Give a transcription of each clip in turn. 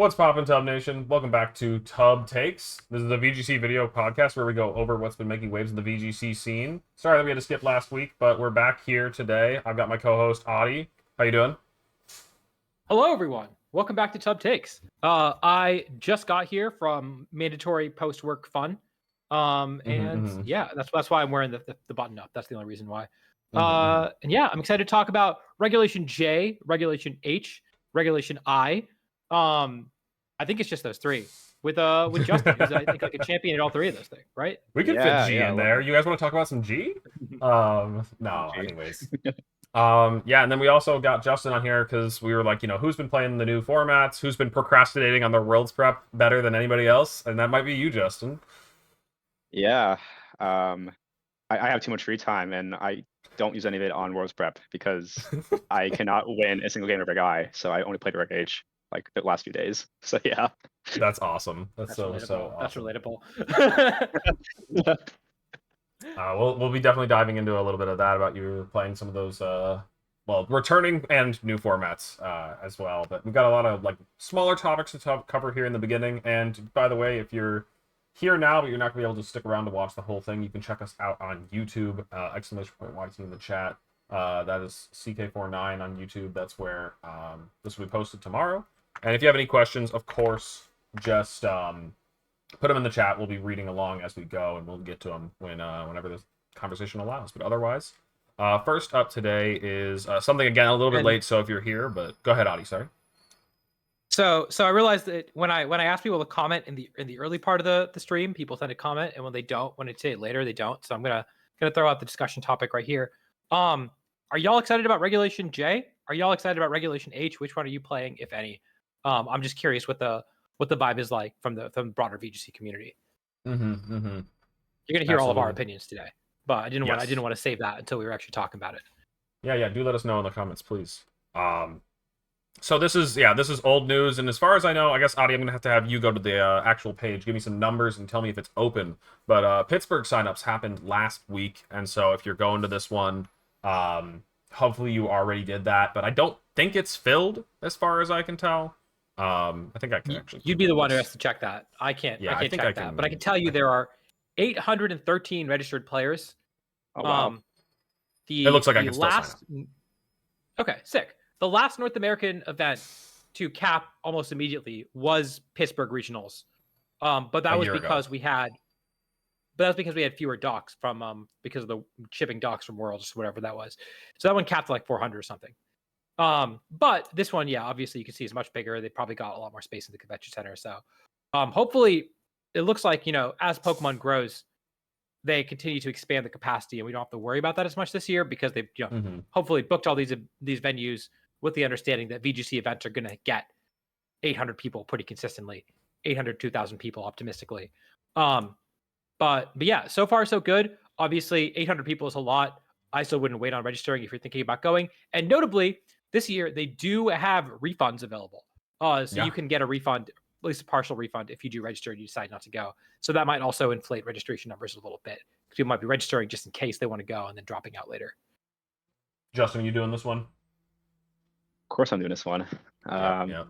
What's poppin', Tub Nation? Welcome back to Tub Takes. This is the VGC video podcast where we go over what's been making waves in the VGC scene. Sorry that we had to skip last week, but we're back here today. I've got my co-host, Adi. How you doing? Hello, everyone. Welcome back to Tub Takes. I just got here from mandatory post-work fun. Yeah, that's why I'm wearing the button up. That's the only reason why. And yeah, I'm excited to talk about Regulation J, Regulation H, Regulation I. I think it's just those three with Justin, who's I think like a champion at all three of those things, right? We can fit G in there. You guys want to talk about some G? No, anyways. Yeah, and then we also got Justin on here because we were like, who's been playing the new formats? Who's been procrastinating on their Worlds prep better than anybody else? And that might be you, Justin. Yeah, I have too much free time, and I don't use any of it on Worlds prep because I cannot win a single game of Reg I, so I only played Reg H like the last few days. So yeah, that's awesome. That's so awesome. That's relatable. We'll be definitely diving into a little bit of that about you playing some of those returning and new formats as well. But we've got a lot of like smaller topics to cover here in the beginning. And by the way, if you're here now but you're not gonna be able to stick around to watch the whole thing, you can check us out on YouTube. !YT in the chat. That is CK49 on YouTube. That's where this will be posted tomorrow. And if you have any questions, of course, just put them in the chat. We'll be reading along as we go, and we'll get to them whenever the conversation allows. But otherwise, first up today is something, again, a little bit late, so if you're here, but go ahead, Adi, sorry. So I realized that when I ask people to comment in the early part of the stream, people tend to comment, and when I say it later, they don't. So I'm gonna throw out the discussion topic right here. Are y'all excited about Regulation J? Are y'all excited about Regulation H? Which one are you playing, if any? I'm just curious what the vibe is like from the broader VGC community. You're gonna hear all of our opinions today, but I didn't want to save that until we were actually talking about it. Yeah. Do let us know in the comments, please. So this is old news, and as far as I know, I guess Adi, I'm gonna have you go to the actual page, give me some numbers, and tell me if it's open. But Pittsburgh signups happened last week, and so if you're going to this one, hopefully you already did that. But I don't think it's filled, as far as I can tell. I think I can actually. You'd be the one who has to check that. I can't. Yeah, I can't check that, but I can tell you there are 813 registered players. Oh wow. It looks like I can still sign up. Okay, sick. The last North American event to cap almost immediately was Pittsburgh Regionals, but that was because we had fewer docks from because of the shipping docks from Worlds, whatever that was. So that one capped like 400 or something. But this one, yeah, obviously you can see is much bigger. They probably got a lot more space in the convention center. So hopefully it looks like, as Pokemon grows, they continue to expand the capacity and we don't have to worry about that as much this year because they've hopefully booked all these venues with the understanding that VGC events are going to get 800 people pretty consistently, 800, 2,000 people optimistically. But yeah, so far so good. Obviously 800 people is a lot. I still wouldn't wait on registering if you're thinking about going. And notably, this year they do have refunds available. You can get a refund, at least a partial refund, if you do register and you decide not to go. So that might also inflate registration numbers a little bit. Because people might be registering just in case they want to go and then dropping out later. Justin, are you doing this one? Of course I'm doing this one. I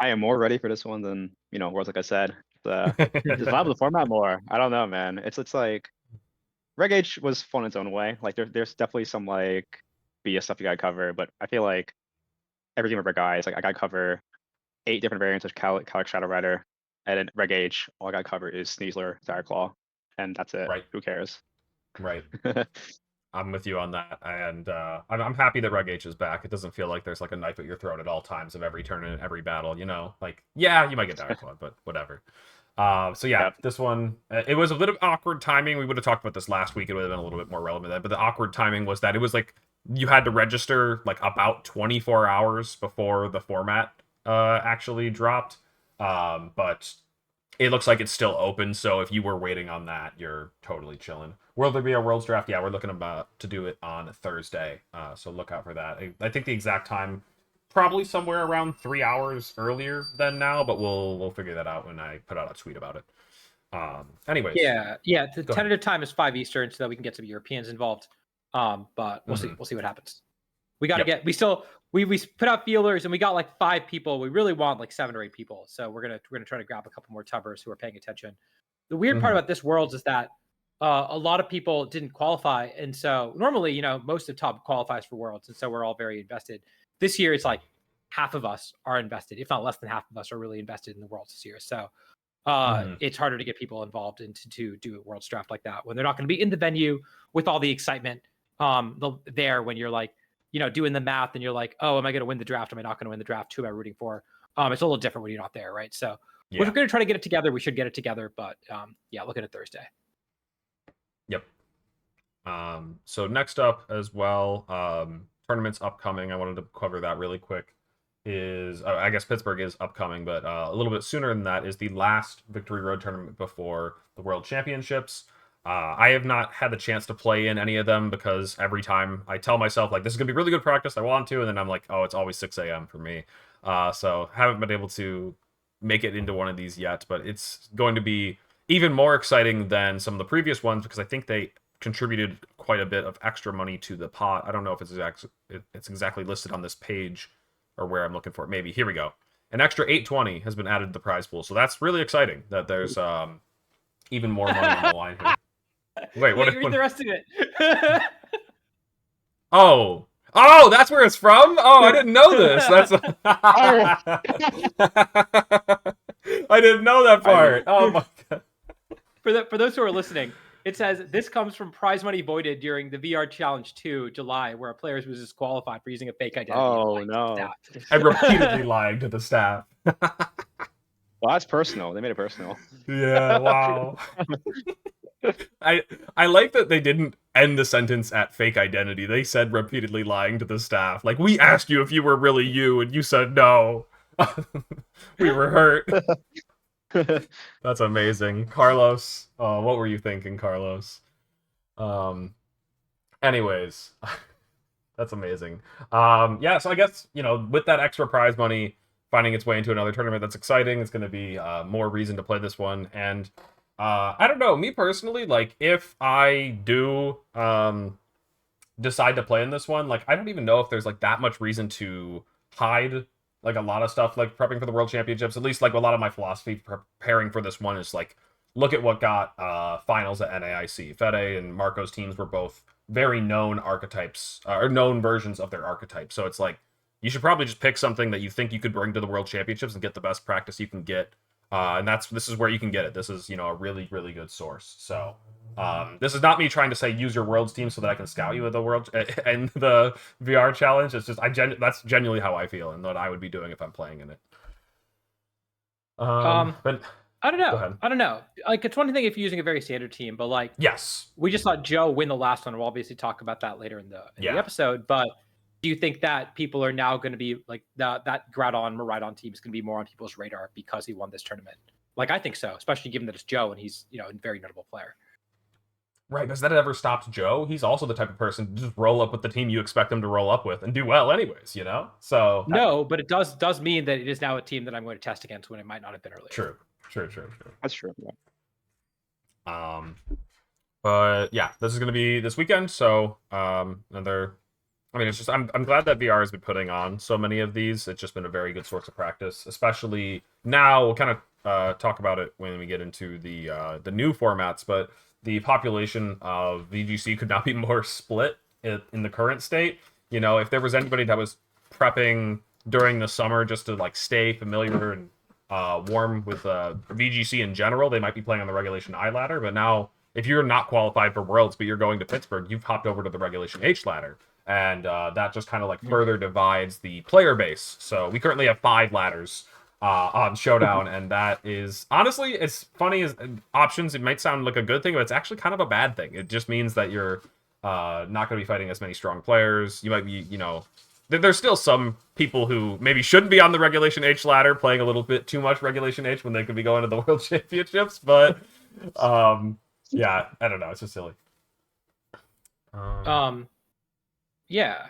am more ready for this one than, Worlds, like I said. Just vibe the format more. I don't know, man. It's like Reg H was fun in its own way. Like there's definitely some like BS stuff you gotta cover, but I feel like every game of Reg I is like I gotta cover 8 different variants of Calcs Shadow Rider, and then Reg H, all I gotta cover is Sneasler, Dire Claw, and that's it. Right. Who cares? Right. I'm with you on that, and I'm happy that Reg H is back. It doesn't feel like there's like a knife at your throat at all times of every turn and every battle. Like you might get Dire Claw, but whatever. This one, it was a little awkward timing. We would have talked about this last week. It would have been a little bit more relevant then, but the awkward timing was that it was like you had to register like about 24 hours before the format actually dropped. But it looks like it's still open, so if you were waiting on that, you're totally chilling. Will there be a Worlds draft? Yeah, we're looking to do it on Thursday, so look out for that. I think the exact time, probably somewhere around 3 hours earlier than now, but we'll figure that out when I put out a tweet about it. Anyways. Yeah. The tentative time is 5 Eastern, so that we can get some Europeans involved. But we'll see. We'll see what happens. We got to we still we put out feelers and we got like 5 people. We really want like 7 or 8 people. So we're gonna try to grab a couple more tubbers who are paying attention. The weird part about this Worlds is that a lot of people didn't qualify, and so normally, most of Tub qualifies for Worlds, and so we're all very invested. This year, it's like half of us are invested, if not less than half of us are really invested in the Worlds this year. So it's harder to get people involved and to do a Worlds draft like that when they're not going to be in the venue with all the excitement there when you're like, doing the math and you're like, oh, am I going to win the draft? Am I not going to win the draft? Who am I rooting for? It's a little different when you're not there, right? So we're going to try to get it together. We should get it together, but looking at Thursday. Yep. So next up as well, tournaments upcoming. I wanted to cover that really quick. I guess Pittsburgh is upcoming, but a little bit sooner than that is the last Victory Road tournament before the World Championships. I have not had the chance to play in any of them because every time I tell myself like this is gonna be really good practice, I want to, and then I'm like, oh, it's always 6 a.m. for me. So haven't been able to make it into one of these yet, but it's going to be even more exciting than some of the previous ones because I think they contributed quite a bit of extra money to the pot. I don't know if it's exactly listed on this page or where I'm looking for it. Maybe here we go. An extra $820 has been added to the prize pool, so that's really exciting that there's even more money on the line here. Wait, what? Read the rest of it. Oh, that's where it's from. Oh, I didn't know this. That's. I didn't know that part. Oh my god. For those who are listening, it says this comes from prize money voided during the VR Challenge 2 July, where a player was disqualified for using a fake identity. Oh no! And repeatedly lying to the staff. Well, that's personal. They made it personal. Yeah. Wow. I like that they didn't end the sentence at fake identity. They said repeatedly lying to the staff. Like, we asked you if you were really you, and you said no. We were hurt. That's amazing. Carlos, what were you thinking, Carlos? Anyways, that's amazing. Yeah, so I guess, with that extra prize money finding its way into another tournament, that's exciting. It's going to be more reason to play this one. And I don't know, me personally, like, if I do decide to play in this one, like, I don't even know if there's, like, that much reason to hide, like, a lot of stuff, like, prepping for the World Championships. At least, like, a lot of my philosophy preparing for this one is, like, look at what got finals at NAIC. Fede and Marco's teams were both very known archetypes, or known versions of their archetypes. So it's like, you should probably just pick something that you think you could bring to the World Championships and get the best practice you can get. And this is where you can get it. This is, a really, really good source. So this is not me trying to say use your Worlds team so that I can scout you at the World and the VR Challenge. It's just that's genuinely how I feel and what I would be doing if I'm playing in it. But I don't know. I don't know. Like, it's one thing if you're using a very standard team, but like, yes, we just saw Joe win the last one. We'll obviously talk about that later in the episode. But do you think that people are now going to be like that Gradon Maridon team is going to be more on people's radar because he won this tournament? Like, I think so, especially given that it's Joe and he's, a very notable player. Right, because that ever stopped Joe. He's also the type of person to just roll up with the team you expect him to roll up with and do well anyways, So no, but it does mean that it is now a team that I'm going to test against when it might not have been earlier. True. That's true. Yeah. But yeah, this is going to be this weekend. So it's just I'm glad that VR has been putting on so many of these. It's just been a very good source of practice, especially now. We'll kind of talk about it when we get into the new formats, but the population of VGC could not be more split in the current state. If there was anybody that was prepping during the summer just to like stay familiar and warm with VGC in general, they might be playing on the Regulation I ladder. But now, if you're not qualified for Worlds, but you're going to Pittsburgh, you've hopped over to the Regulation H ladder. And that just kind of like further divides the player base. So we currently have 5 ladders on Showdown, and that is honestly, it's funny as options. It might sound like a good thing, but it's actually kind of a bad thing. It just means that you're not going to be fighting as many strong players. You might be, there's still some people who maybe shouldn't be on the Regulation H ladder, playing a little bit too much Regulation H when they could be going to the World Championships. But yeah, I don't know. It's just silly. Yeah.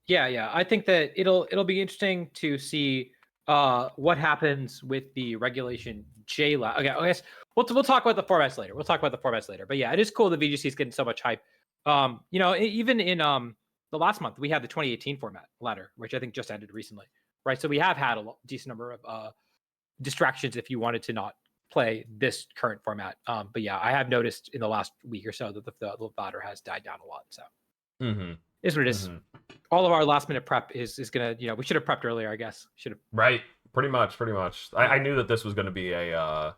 I think that it'll be interesting to see what happens with the Regulation J ladder. Okay, I guess we'll talk about the formats later. But yeah, it is cool that VGC is getting so much hype. Even in the last month we had the 2018 format ladder, which I think just ended recently, right? So we have had a decent number of distractions if you wanted to not play this current format. But yeah, I have noticed in the last week or so that the ladder has died down a lot. So is what it is. All of our last minute prep is gonna, we should have prepped earlier, I guess. Should have. Right. Pretty much. I knew that this was going to be a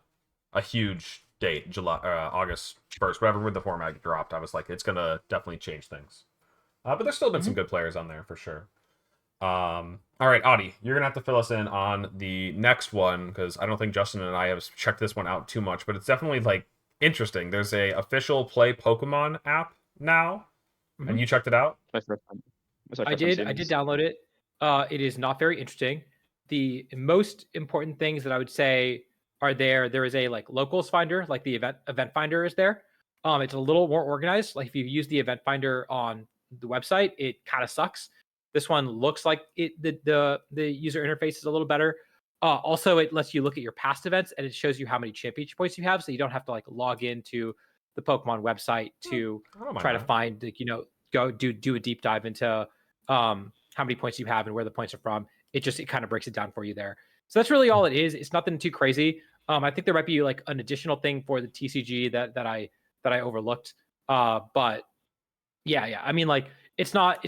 huge date, August 1st, whatever the format dropped. I was like, it's going to definitely change things. But there's still been some good players on there for sure. All right, Audie, you're going to have to fill us in on the next one because I don't think Justin and I have checked this one out too much, but it's definitely like interesting. There's a official Play Pokemon app now, and you checked it out? My first time. I did download it. It is not very interesting. The most important things that I would say are there is a like locals finder, like the event finder is there. It's a little more organized. Like if you use the event finder on the website, it kind of sucks. This one looks like the user interface is a little better. Also, it lets you look at your past events and it shows you how many championship points you have, so you don't have to like log into the Pokemon website to try to find, go do a deep dive into how many points you have and where the points are from. It kind of breaks it down for you there. So that's really all it is. It's nothing too crazy. I think there might be like an additional thing for the TCG that I overlooked. But yeah. I mean, like it's not.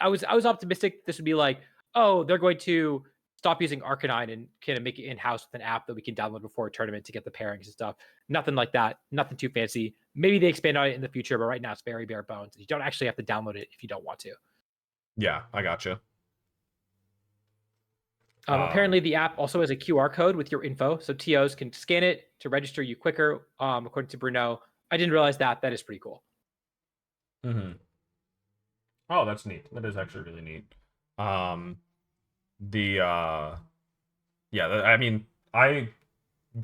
I was optimistic this would be like, oh, they're going to stop using Arcanine and kind of make it in-house with an app that we can download before a tournament to get the pairings and stuff. Nothing like that. Nothing too fancy. Maybe they expand on it in the future, but right now it's very bare bones. You don't actually have to download it if you don't want to. Yeah, I gotcha. Apparently, the app also has a QR code with your info, so TOs can scan it to register you quicker. According to Bruno, I didn't realize that. That is pretty cool. Oh, that's neat. That is actually really neat. I mean, I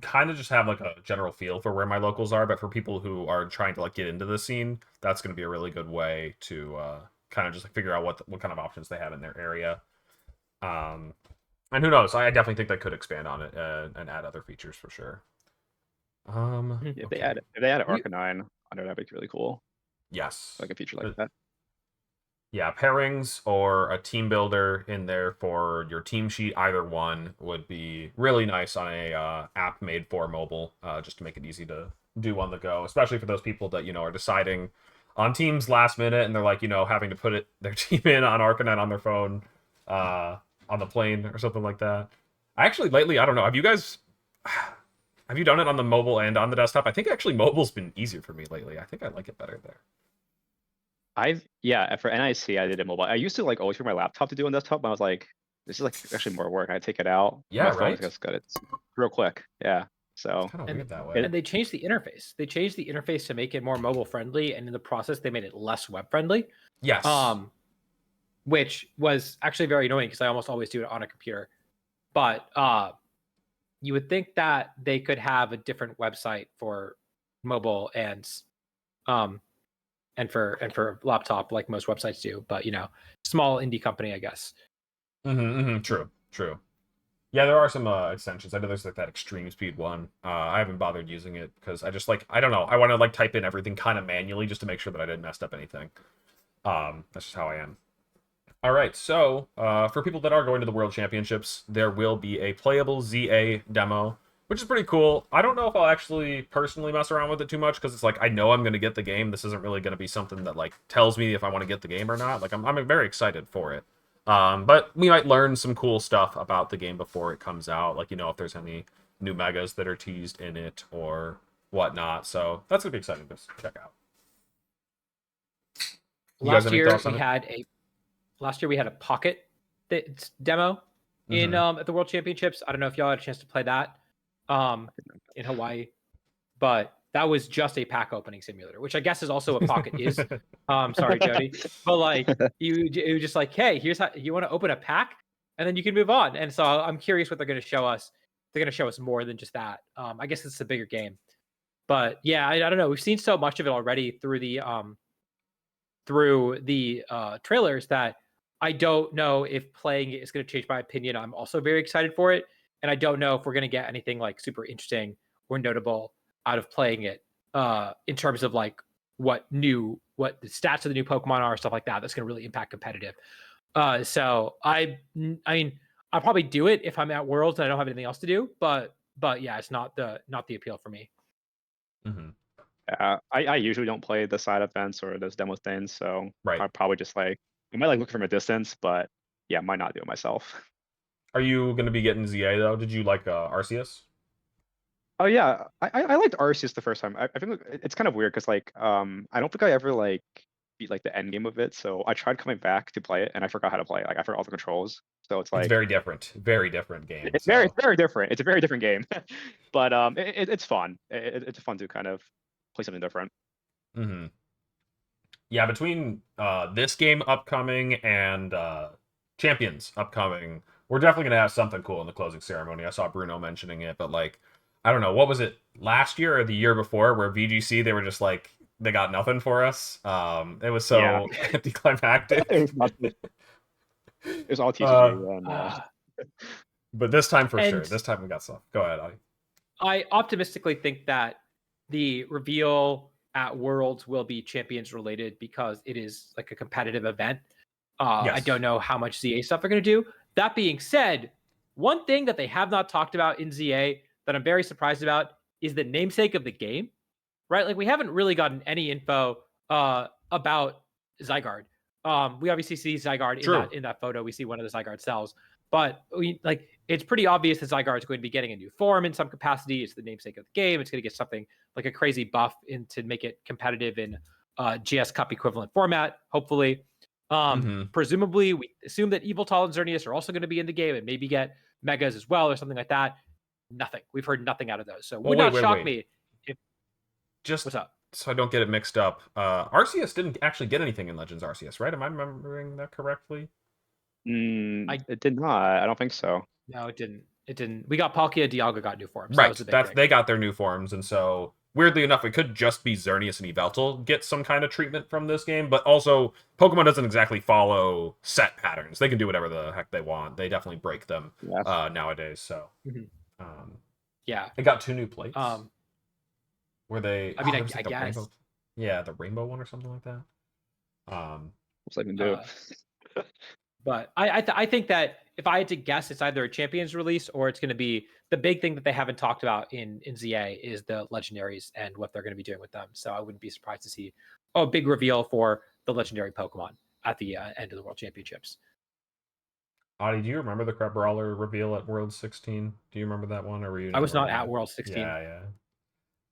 kind of just have like a general feel for where my locals are, but for people who are trying to like get into the scene, that's going to be a really good way to kind of just like figure out what kind of options they have in their area. And who knows? I definitely think they could expand on it and add other features for sure. If they add Arcanine under that, would be really cool. Yes, like a feature like that. Yeah, pairings or a team builder in there for your team sheet, either one would be really nice on a app made for mobile, just to make it easy to do on the go, especially for those people that, are deciding on teams last minute and they're like, having to put their team in on Arcanine on their phone on the plane or something like that. Actually, lately, I don't know, have you done it on the mobile and on the desktop? I think actually mobile's been easier for me lately. I think I like it better there. For NIC I did it mobile. I used to like always use my laptop to do on desktop, but I was like, this is like actually more work. I take it out. Yeah, right. It's good. It's real quick. Yeah. So it's kind of weird that way. And they changed the interface. They changed the interface to make it more mobile friendly, and in the process, they made it less web friendly. Yes. Which was actually very annoying because I almost always do it on a computer. But you would think that they could have a different website for mobile and for laptop like most websites do, but small indie company, I guess. True. Yeah, there are some extensions. I know there's like that extreme speed one. I haven't bothered using it because I just I don't know. I want to type in everything kind of manually just to make sure that I didn't mess up anything. That's just how I am. All right, so for people that are going to the World Championships, there will be a playable ZA demo, which is pretty cool. I don't know if I'll actually personally mess around with it too much because it's like I know I'm going to get the game. This isn't really going to be something that tells me if I want to get the game or not. I'm very excited for it. But we might learn some cool stuff about the game before it comes out, if there's any new megas that are teased in it or whatnot. So that's going to be exciting to check out. Last year we had a Pocket demo in at the World Championships. I don't know if y'all had a chance to play that in Hawaii, but that was just a pack opening simulator, which I guess is also what Pocket is. Sorry, Jody, but you just hey, here's how you want to open a pack, and then you can move on. And so I'm curious what they're going to show us. They're going to show us more than just that. I guess it's a bigger game, but yeah, I don't know. We've seen so much of it already through the trailers that I don't know if playing it is going to change my opinion. I'm also very excited for it, and I don't know if we're going to get anything super interesting or notable out of playing it in terms of what new what the stats of the new Pokemon are, stuff like that. That's going to really impact competitive. So I mean, I'll probably do it if I'm at Worlds and I don't have anything else to do. But yeah, it's not the appeal for me. Mm-hmm. I usually don't play the side events or those demo things, so Right. I probably just like I might like look from a distance, but yeah, might not do it myself. Are you going to be getting ZA though? Did you like Arceus? Oh yeah, I liked Arceus the first time. I think it's kind of weird because like I don't think I ever like beat like the end game of it. So I tried coming back to play it and I forgot how to play it. Like I forgot all the controls. So it's It's like very different game. it's so. very different. It's a very different game, but it's fun. It's fun to kind of play something different. Mm-hmm. Yeah, between this game upcoming and Champions upcoming, we're definitely gonna have something cool in the closing ceremony. I saw Bruno mentioning it, but like, I don't know, what was it last year or the year before, where VGC they were just like they got nothing for us. It was so anticlimactic. It was all TCG. But this time for sure. This time we got stuff. Go ahead, Adi. I optimistically think that the reveal at Worlds will be Champions related because it is like a competitive event. Yes. I don't know how much ZA stuff they're going to do. That being said, one thing that they have not talked about in ZA that I'm very surprised about is the namesake of the game, right? Like we haven't really gotten any info about Zygarde. We obviously see Zygarde in that photo. We see one of the Zygarde cells, but it's pretty obvious that Zygarde is going to be getting a new form in some capacity. It's the namesake of the game. It's going to get something like a crazy buff to make it competitive in GS Cup equivalent format, hopefully. Presumably, we assume that Yveltal and Xerneas are also going to be in the game and maybe get Megas as well or something like that. Nothing. We've heard nothing out of those. So would not shock me if... Just what's up? So I don't get it mixed up. Arceus didn't actually get anything in Legends Arceus, right? Am I remembering that correctly? It did not. I don't think so. No, it didn't. We got Palkia, Dialga got new forms. Right. They got their new forms, and so weirdly enough, it could just be Xerneas and Yveltal get some kind of treatment from this game, but also Pokemon doesn't exactly follow set patterns. They can do whatever the heck they want. They definitely break them nowadays. So, yeah, they got 2 new plates. Were they? I mean, I guess. The rainbow one or something like that. What's I can do? But I think that if I had to guess, it's either a Champions release or it's going to be the big thing that they haven't talked about in ZA is the Legendaries and what they're going to be doing with them. So I wouldn't be surprised to see a big reveal for the Legendary Pokemon at the end of the World Championships. Adi, do you remember the Crabrawler reveal at World 16? Do you remember that one, or were you? I was not at World 16. Yeah.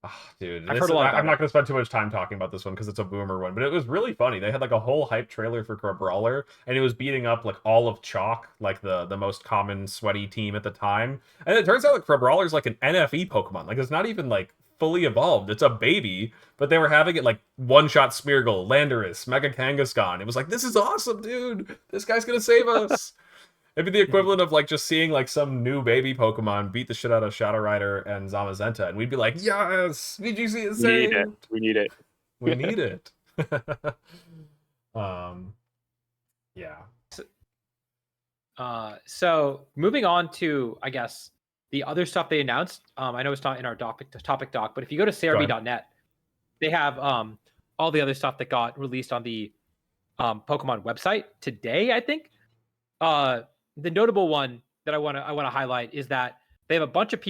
Oh, dude, I've heard a lot about I'm not going to spend too much time talking about this one because it's a boomer one, but it was really funny. They had like a whole hype trailer for Crabrawler, and it was beating up like all of Chalk, like the most common sweaty team at the time. And it turns out like Crabrawler is like an NFE Pokemon. Like it's not even like fully evolved. It's a baby, but they were having it like one-shot Smeargle, Landorus, Mega Kangaskhan. It was like, this is awesome, dude. This guy's going to save us. It'd be the equivalent of like just seeing like some new baby Pokemon beat the shit out of Shadow Rider and Zamazenta, and we'd be like, "Yes, VGC is saved. We need it. We need it." Yeah. So moving on to, I guess, the other stuff they announced. I know it's not in our topic doc, but if you go to CRB.net, they have all the other stuff that got released on the Pokemon website today, I think. The notable one that I want to highlight is that they have a bunch of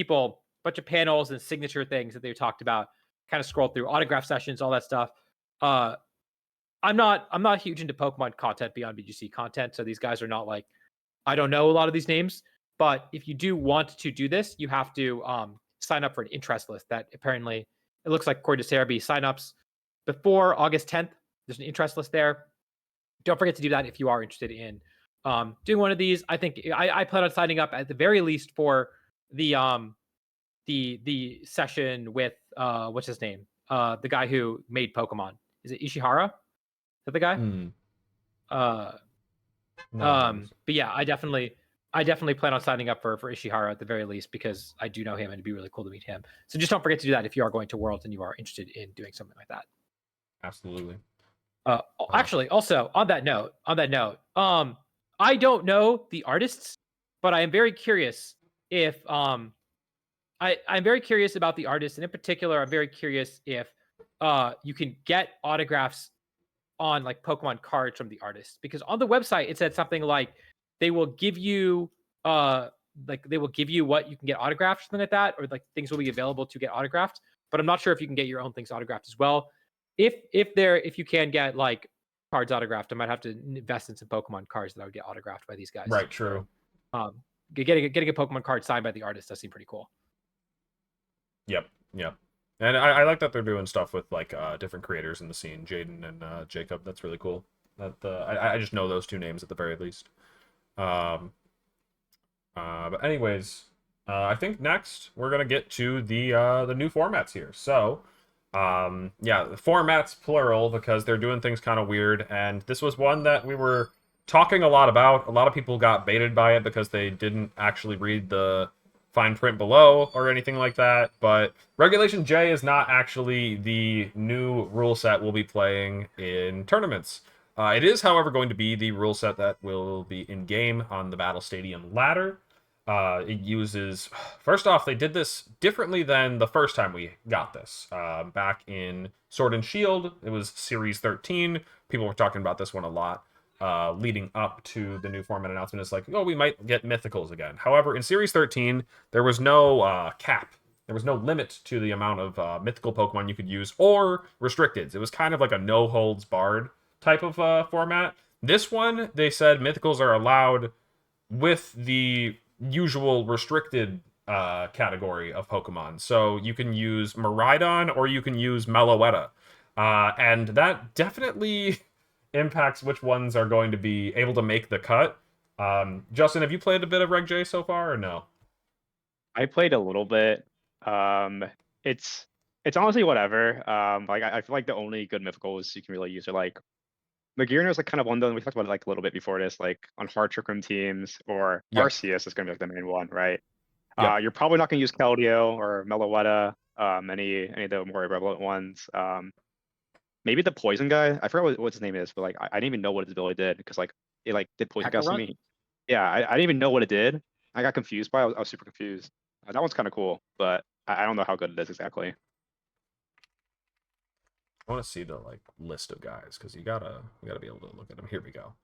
panels and signature things that they talked about, kind of scroll through autograph sessions, all that stuff. I'm not huge into Pokemon content beyond VGC content. So these guys are not like, I don't know a lot of these names, but if you do want to do this, you have to sign up for an interest list that apparently it looks like according to CRB signups before August 10th, there's an interest list there. Don't forget to do that if you are interested in doing one of these. I think I plan on signing up at the very least for the session with what's his name? The guy who made Pokemon. Is it Ishihara? Is that the guy? But yeah, I definitely plan on signing up for Ishihara at the very least because I do know him and it'd be really cool to meet him. So just don't forget to do that if you are going to Worlds and you are interested in doing something like that. Absolutely. Actually, also on that note, I don't know the artists, but I am very curious if I'm very curious about the artists, and in particular, I'm very curious if you can get autographs on like Pokemon cards from the artist, because on the website it said something like they will give you what you can get autographed, something like that, or like things will be available to get autographed. But I'm not sure if you can get your own things autographed as well. If you can get like cards autographed, I might have to invest in some Pokemon cards that I would get autographed by these guys. Right, true. Getting a Pokemon card signed by the artist does seem pretty cool. Yep. And I like that they're doing stuff with like different creators in the scene, Jaden and Jacob. That's really cool. That I just know those two names at the very least. But anyways, I think next we're gonna get to the new formats here. So, yeah, the formats plural because they're doing things kind of weird, and this was one that we were talking a lot about. A lot of people got baited by it because they didn't actually read the fine print below or anything like that, but Regulation J is not actually the new rule set we'll be playing in tournaments. It is, however, going to be the rule set that will be in-game on the Battle Stadium ladder. It uses... First off, they did this differently than the first time we got this. Back in Sword and Shield, it was Series 13. People were talking about this one a lot. Leading up to the new format announcement, is like, oh, we might get mythicals again. However, in Series 13, there was no cap. There was no limit to the amount of mythical Pokemon you could use, or restricteds. It was kind of like a no-holds-barred type of format. This one, they said mythicals are allowed with the usual restricted category of Pokemon. So you can use Miraidon, or you can use Meloetta. And that definitely impacts which ones are going to be able to make the cut. Justin, have you played a bit of Reg J so far, or no? I played a little bit. It's honestly whatever. Like I feel like the only good mythicals you can really use are like Magirna is like kind of one that we talked about it like a little bit before this, like on hard Trick Room teams, or Arceus is going to be like the main one, right? You're probably not going to use Keldeo or Meloetta, any of the more relevant ones. Maybe the poison guy. I forgot what his name is, but like I didn't even know what his ability did, because like it like did poison gas to me. Yeah, I didn't even know what it did. I got confused by it. I was super confused. That one's kind of cool, but I don't know how good it is exactly. I want to see the like list of guys, because we gotta be able to look at them. Here we go.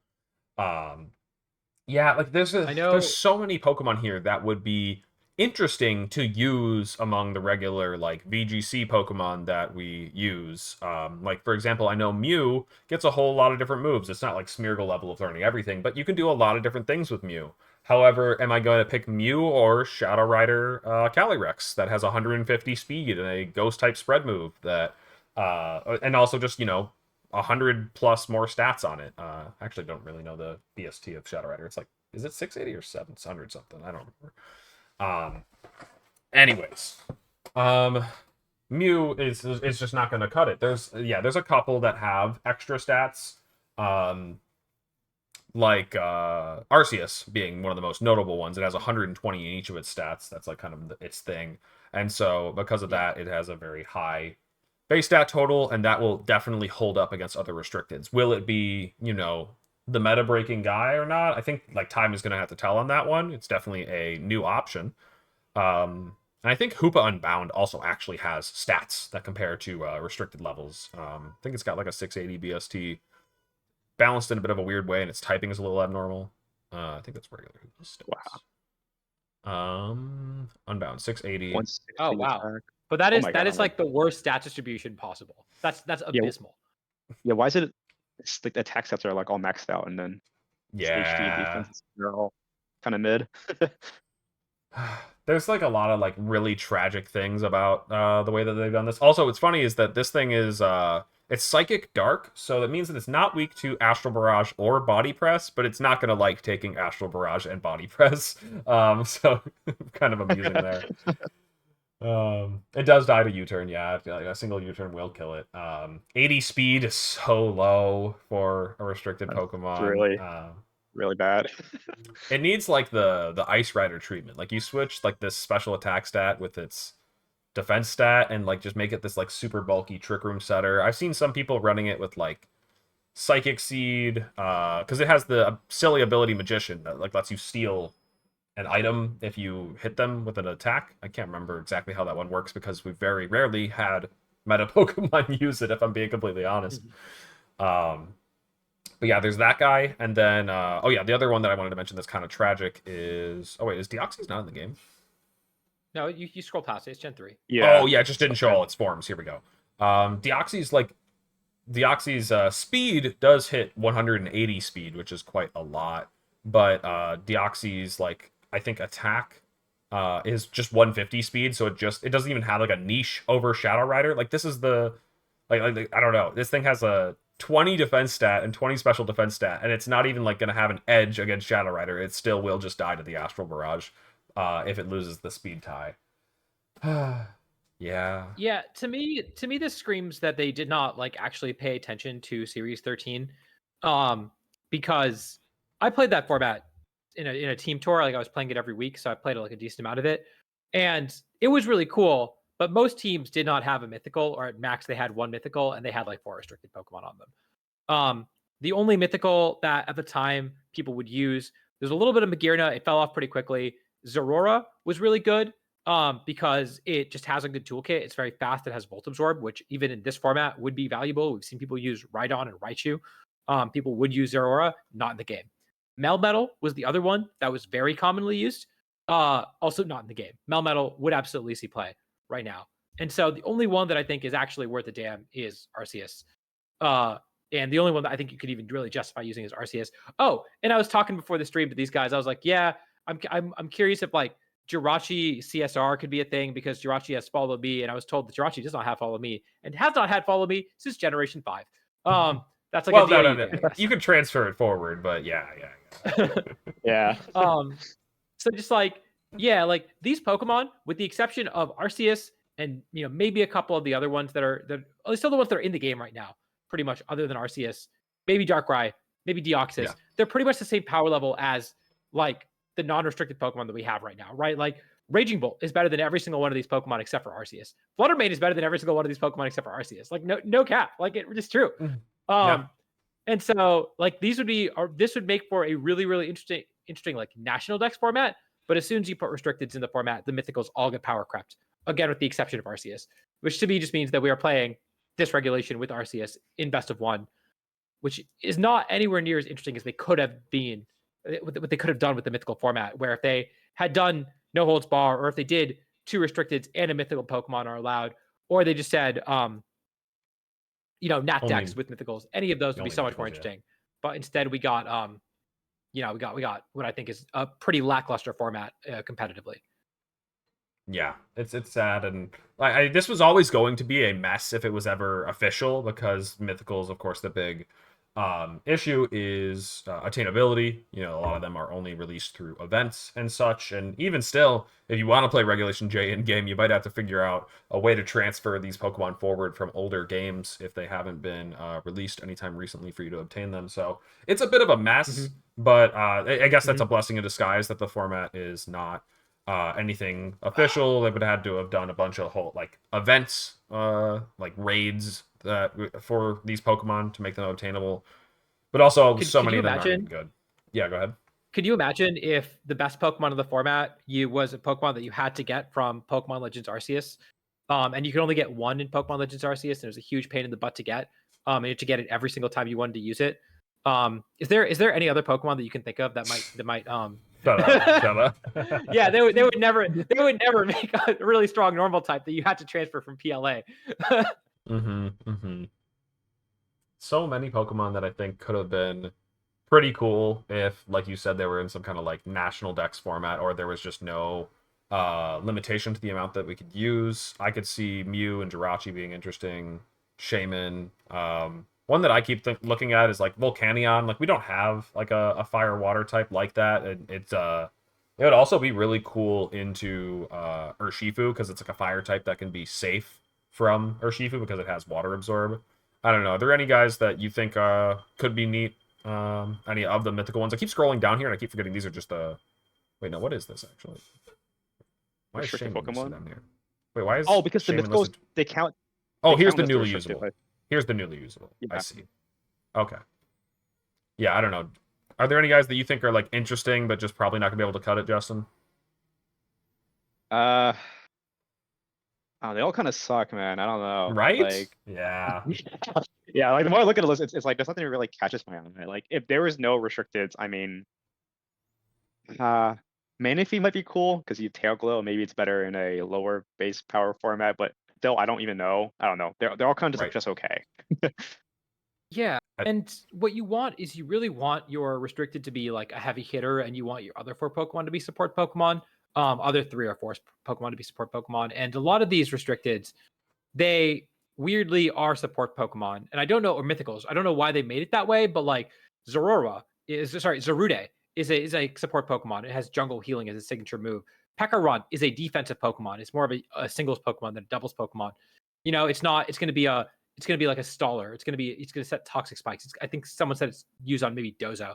Yeah, like there's so many Pokemon here that would be interesting to use among the regular like VGC Pokemon that we use. Like for example, I know Mew gets a whole lot of different moves. It's not like Smeargle level of learning everything, but you can do a lot of different things with Mew. However, am I going to pick Mew or Shadow Rider Calyrex that has 150 speed and a ghost type spread move that and also just 100 plus more stats on it? Actually don't really know the BST of Shadow Rider. It's like, is it 680 or 700 something? I don't remember. Anyways, Mew is just not going to cut it. There's a couple that have extra stats, like Arceus being one of the most notable ones. It has 120 in each of its stats. That's like kind of its thing, and so because of that, it has a very high base stat total, and that will definitely hold up against other restricteds. Will it be the meta breaking guy or not? I think like time is going to have to tell on that one. It's definitely a new option. And I think Hoopa Unbound also actually has stats that compare to restricted levels. I think it's got like a 680 BST balanced in a bit of a weird way, and its typing is a little abnormal. I think that's regular Hoopa stats. Wow. Unbound 680. Oh wow. Attack. But that is like the worst stat distribution possible. That's abysmal. Yeah, why is it? It's like the attack stats are like all maxed out, and then HD defense are all kind of mid. There's like a lot of like really tragic things about the way that they've done this. Also, what's funny is that this thing is it's Psychic Dark, so that means that it's not weak to Astral Barrage or Body Press, but it's not gonna like taking Astral Barrage and Body Press. So kind of amusing there. It does die to U-turn, yeah. A single U-turn will kill it. 80 speed is so low for a restricted Pokemon. Really bad. It needs like the Ice Rider treatment. Like you switch like this special attack stat with its defense stat and like just make it this like super bulky Trick Room setter. I've seen some people running it with like Psychic Seed, because it has the silly ability Magician that like lets you steal an item if you hit them with an attack. I can't remember exactly how that one works because we very rarely had meta Pokemon use it, if I'm being completely honest. But yeah, there's that guy, and then oh yeah, the other one that I wanted to mention that's kind of tragic is is Deoxys not in the game? No, you scroll past it. It's Gen 3. Yeah. Oh yeah, it just didn't show all its forms. Here we go. Deoxys speed does hit 180 speed, which is quite a lot. But Deoxys I think attack is just 150 speed, so it doesn't even have like a niche over Shadow Rider. Like this is the I don't know. This thing has a 20 defense stat and 20 special defense stat, and it's not even like gonna have an edge against Shadow Rider. It still will just die to the Astral Barrage if it loses the speed tie. Yeah. Yeah, to me this screams that they did not actually pay attention to Series 13. Because I played that format in a team tour. I was playing it every week, so I played a decent amount of it. And it was really cool, but most teams did not have a mythical, or at max they had one mythical, and they had 4 restricted Pokemon on them. The only mythical that at the time people would use, there's a little bit of Magearna. It fell off pretty quickly. Zeraora was really good because it just has a good toolkit. It's very fast. It has Volt Absorb, which even in this format would be valuable. We've seen people use Rhydon and Raichu. People would use Zeraora, not in the game. Melmetal was the other one that was very commonly used. Also not in the game. Melmetal would absolutely see play right now. And so the only one that I think is actually worth a damn is Arceus. And the only one that I think you could even really justify using is Arceus. Oh, and I was talking before the stream to these guys. I was like, yeah, I'm curious if Jirachi CSR could be a thing, because Jirachi has Follow Me, and I was told that Jirachi does not have Follow Me and has not had Follow Me since Generation 5. That's well, no. You can transfer it forward, but yeah. Yeah. So just these Pokemon, with the exception of Arceus and maybe a couple of the other ones that are at least all the ones that are in the game right now, pretty much, other than Arceus, maybe Darkrai, maybe Deoxys, they're pretty much the same power level as the non-restricted Pokemon that we have right now, right? Raging Bolt is better than every single one of these Pokemon except for Arceus. Fluttermane is better than every single one of these Pokemon except for Arceus. No cap. It's just true. And so this would make for a really, really interesting national dex format. But as soon as you put restricteds in the format, the mythicals all get power crept. Again, with the exception of Arceus, which to me just means that we are playing dysregulation with Arceus in best of 1, which is not anywhere near as interesting as they could have been, what they could have done with the mythical format, where if they had done no holds bar, or if they did 2 restricteds and a mythical Pokemon are allowed, or they just said Nat Dex with mythicals, any of those would be so much more interesting. Yeah. But instead we got we got what I think is a pretty lackluster format competitively. Yeah, it's sad, and this was always going to be a mess if it was ever official, because mythicals, of course, the big issue is attainability. A lot of them are only released through events and such, and even still, if you want to play Regulation J in game, you might have to figure out a way to transfer these Pokemon forward from older games if they haven't been released anytime recently for you to obtain them. So it's a bit of a mess, but I guess that's a blessing in disguise that the format is not anything official. They would have had to have done a bunch of whole events, raids for these Pokemon to make them obtainable. But also, so many of them aren't good. Yeah, go ahead. Could you imagine if the best Pokemon of the format was a Pokemon that you had to get from Pokemon Legends Arceus, and you could only get one in Pokemon Legends Arceus, and it was a huge pain in the butt to get, and you had to get it every single time you wanted to use it. Is there any other Pokemon that you can think of that might Shut up. Yeah, they would never make a really strong normal type that you had to transfer from PLA. So many Pokemon that I think could have been pretty cool if, like you said, they were in some kind of national dex format, or there was just no limitation to the amount that we could use. I could see Mew and Jirachi being interesting. Shaman. One that I keep looking at is Volcanion. We don't have a fire water type like that. It would also be really cool into Urshifu, because it's a fire type that can be safe from Urshifu because it has water absorb. I don't know. Are there any guys that you think could be neat? Any of the mythical ones? I keep scrolling down here and I keep forgetting these are just the. Wait, no. What is this actually? Why is Shaman Pokemon down here? Wait, why is? Oh, because the mythicals they count. Oh, here's the newly usable. Here's the newly usable. Yeah. I see. Okay. Yeah, I don't know. Are there any guys that you think are interesting but just probably not gonna be able to cut it, Justin? Oh, they all kind of suck, man. I don't know. Right? Yeah. Yeah, like the more I look at the list, it's like there's nothing that really catches my eye. Like if there was no restricted, I mean, Manaphy might be cool because you tail glow. Maybe it's better in a lower base power format, but still, I don't even know. I don't know. They're all kind of just like just okay. Yeah, and what you want is you really want your restricted to be like a heavy hitter, and you want your other 4 Pokemon to be support Pokemon. Other 3 or 4 Pokemon to be support Pokemon, and a lot of these restricteds, they weirdly are support Pokemon, and I don't know, or mythicals. I don't know why they made it that way, but like Zarude is a support Pokemon. It has jungle healing as a signature move. Pekaron is a defensive Pokemon. It's more of a singles Pokemon than a doubles Pokemon. You know, it's not. It's going to be like a staller. It's going to set toxic spikes. I think someone said it's used on maybe Dozo.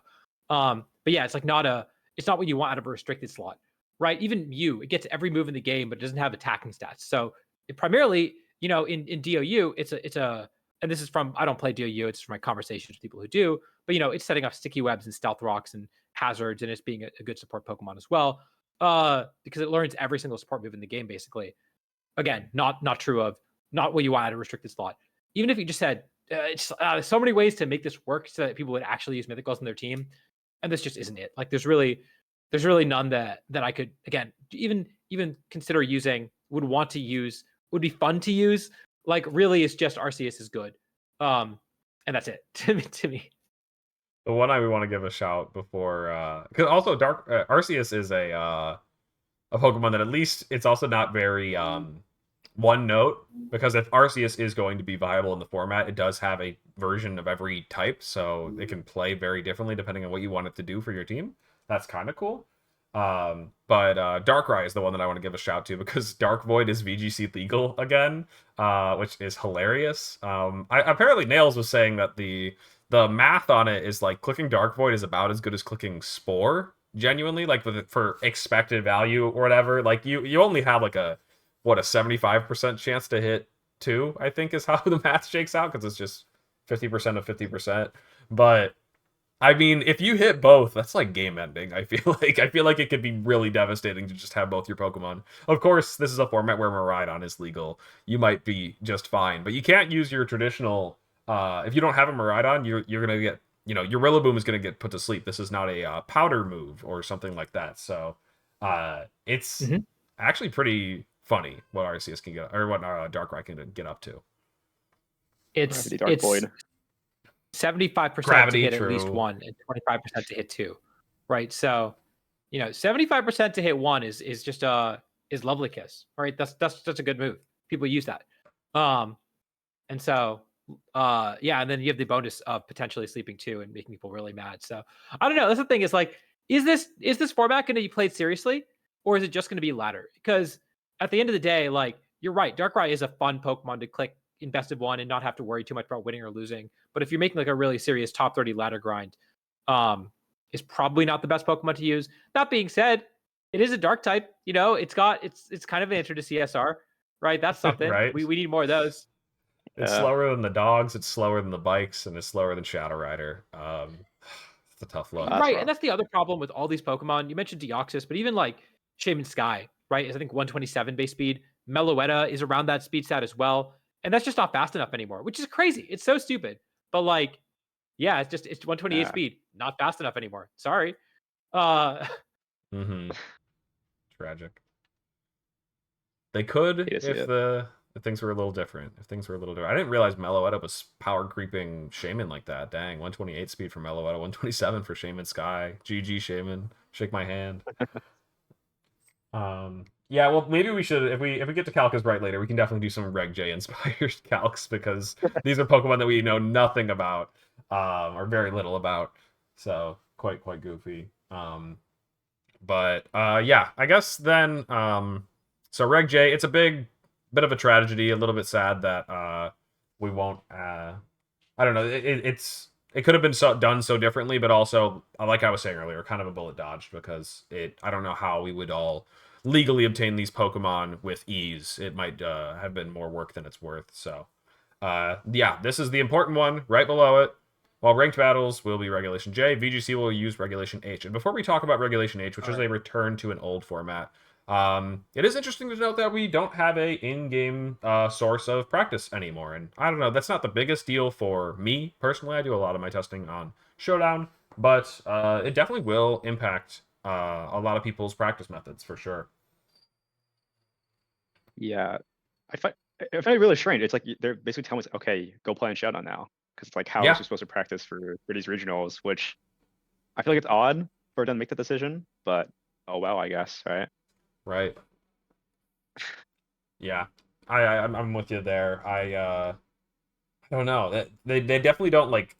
But yeah, it's not what you want out of a restricted slot, right? Even Mew, it gets every move in the game, but it doesn't have attacking stats. So it primarily, you know, in DOU, it's a, and this is from, I don't play DOU, it's from my conversations with people who do, but you know, it's setting up sticky webs and stealth rocks and hazards, and it's being a good support Pokemon as well, because it learns every single support move in the game, basically. Again, not what you want out of a restricted slot. Even if you just said, there's so many ways to make this work so that people would actually use mythicals in their team, and this just isn't it. Like there's really none that I could, again, even consider using, would be fun to use. Like really, it's just Arceus is good, and that's it to me. The one I would want to give a shout before, because also Dark Arceus is a Pokemon that at least it's also not very one note, because if Arceus is going to be viable in the format, it does have a version of every type, so it can play very differently depending on what you want it to do for your team. That's kind of cool. But Darkrai is the one that I want to give a shout to, because Dark Void is VGC legal again, which is hilarious. Apparently Nails was saying that the math on it is like clicking Dark Void is about as good as clicking Spore, genuinely, like for expected value or whatever. Like you only have like a 75% chance to hit 2, I think is how the math shakes out, because it's just 50% of 50%. But I mean, if you hit both, that's like game ending. I feel like it could be really devastating to just have both your Pokemon. Of course, this is a format where Miraidon is legal. You might be just fine, but you can't use your traditional. If you don't have a Miraidon, you're gonna get, you know, your Rillaboom is gonna get put to sleep. This is not a powder move or something like that. So it's actually pretty funny what Arceus can get, or what Darkrai can get up to. It's 75% to hit at least 1 and 25% to hit 2, right? So, you know, 75% to hit 1 is just is Lovely Kiss, right? That's a good move. People use that, and so yeah, and then you have the bonus of potentially sleeping 2 and making people really mad. So I don't know. That's the thing. Is like, is this format going to be played seriously, or is it just going to be ladder? Because at the end of the day, like, you're right, Darkrai is a fun Pokemon to click in best of 1 and not have to worry too much about winning or losing. But if you're making like a really serious top 30 ladder grind, is probably not the best Pokemon to use. That being said, it is a dark type. You know, it's kind of an answer to CSR, right? That's something. Right? We need more of those. It's slower than the dogs, it's slower than the bikes, and it's slower than Shadow Rider. It's a tough look. Right, and that's the other problem with all these Pokemon. You mentioned Deoxys, but even like Shaman Sky, right, is I think 127 base speed. Meloetta is around that speed stat as well. And that's just not fast enough anymore, which is crazy. It's so stupid. But like, yeah, it's 128 speed, not fast enough anymore. Sorry. Tragic. They could if things were a little different. I didn't realize Meloetta was power creeping Shaman like that. Dang, 128 speed for Meloetta, 127 for Shaman Sky. GG Shaman. Shake my hand. Yeah, well, maybe we should, if we get to Calcs right later, we can definitely do some Reg J inspired Calcs, because these are Pokemon that we know nothing about, or very little about. So quite goofy. But yeah, I guess then so Reg J, it's a bit of a tragedy, a little bit sad that we won't I don't know, it could have been done so differently, but also, like I was saying earlier, kind of a bullet dodged, because I don't know how we would all legally obtain these Pokemon with ease. It might have been more work than it's worth. So yeah, this is the important one right below it. While ranked battles will be Regulation J, VGC will use Regulation H. And before we talk about Regulation H, which is a return to an old format, It is interesting to note that we don't have a in-game source of practice anymore, and I don't know, that's not the biggest deal for me personally. I do a lot of my testing on Showdown, but it definitely will impact a lot of people's practice methods for sure. Yeah, I find it really strange. It's like they're basically telling us, okay, go play in Showdown now, because it's like how else are you supposed to practice for these regionals? Which I feel like it's odd for them to make the decision, but oh well, I guess, right? Right. Yeah, I'm with you there. I don't know. They definitely don't like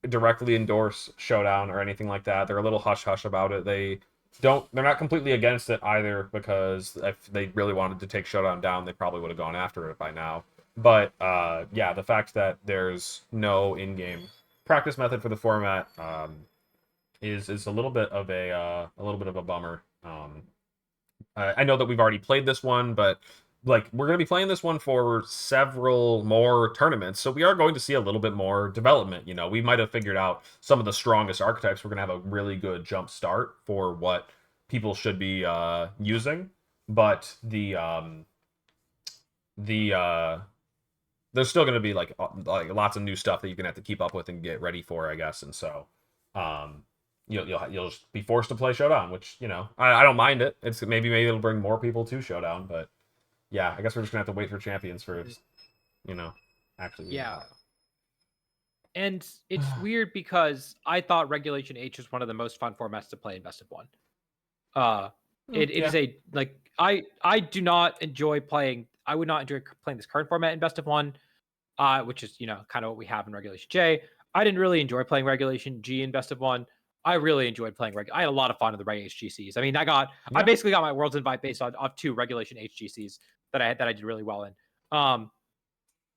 directly endorse Showdown or anything like that. They're a little hush hush about it. They're not completely against it either, because if they really wanted to take Showdown down, they probably would have gone after it by now. But yeah, the fact that there's no in-game practice method for the format is a little bit of a bummer. I know that we've already played this one, but like we're going to be playing this one for several more tournaments, so we are going to see a little bit more development. You know, we might have figured out some of the strongest archetypes. We're going to have a really good jump start for what people should be using, but there's still going to be like lots of new stuff that you're going to have to keep up with and get ready for, I guess. And so um, you'll just be forced to play Showdown, which, you know, I don't mind it. It's maybe it'll bring more people to Showdown, but yeah, I guess we're just gonna have to wait for champions for, you know, actually. Yeah. And it's weird because I thought Regulation H was one of the most fun formats to play in Best of One. It is a like I do not enjoy playing. I would not enjoy playing this current format in Best of One, which is, you know, kind of what we have in Regulation J. I didn't really enjoy playing Regulation G in Best of One. I really enjoyed playing I had a lot of fun in the Reg H GCs. I mean, I basically got my Worlds Invite based on of 2 Regulation H GCs that I did really well in.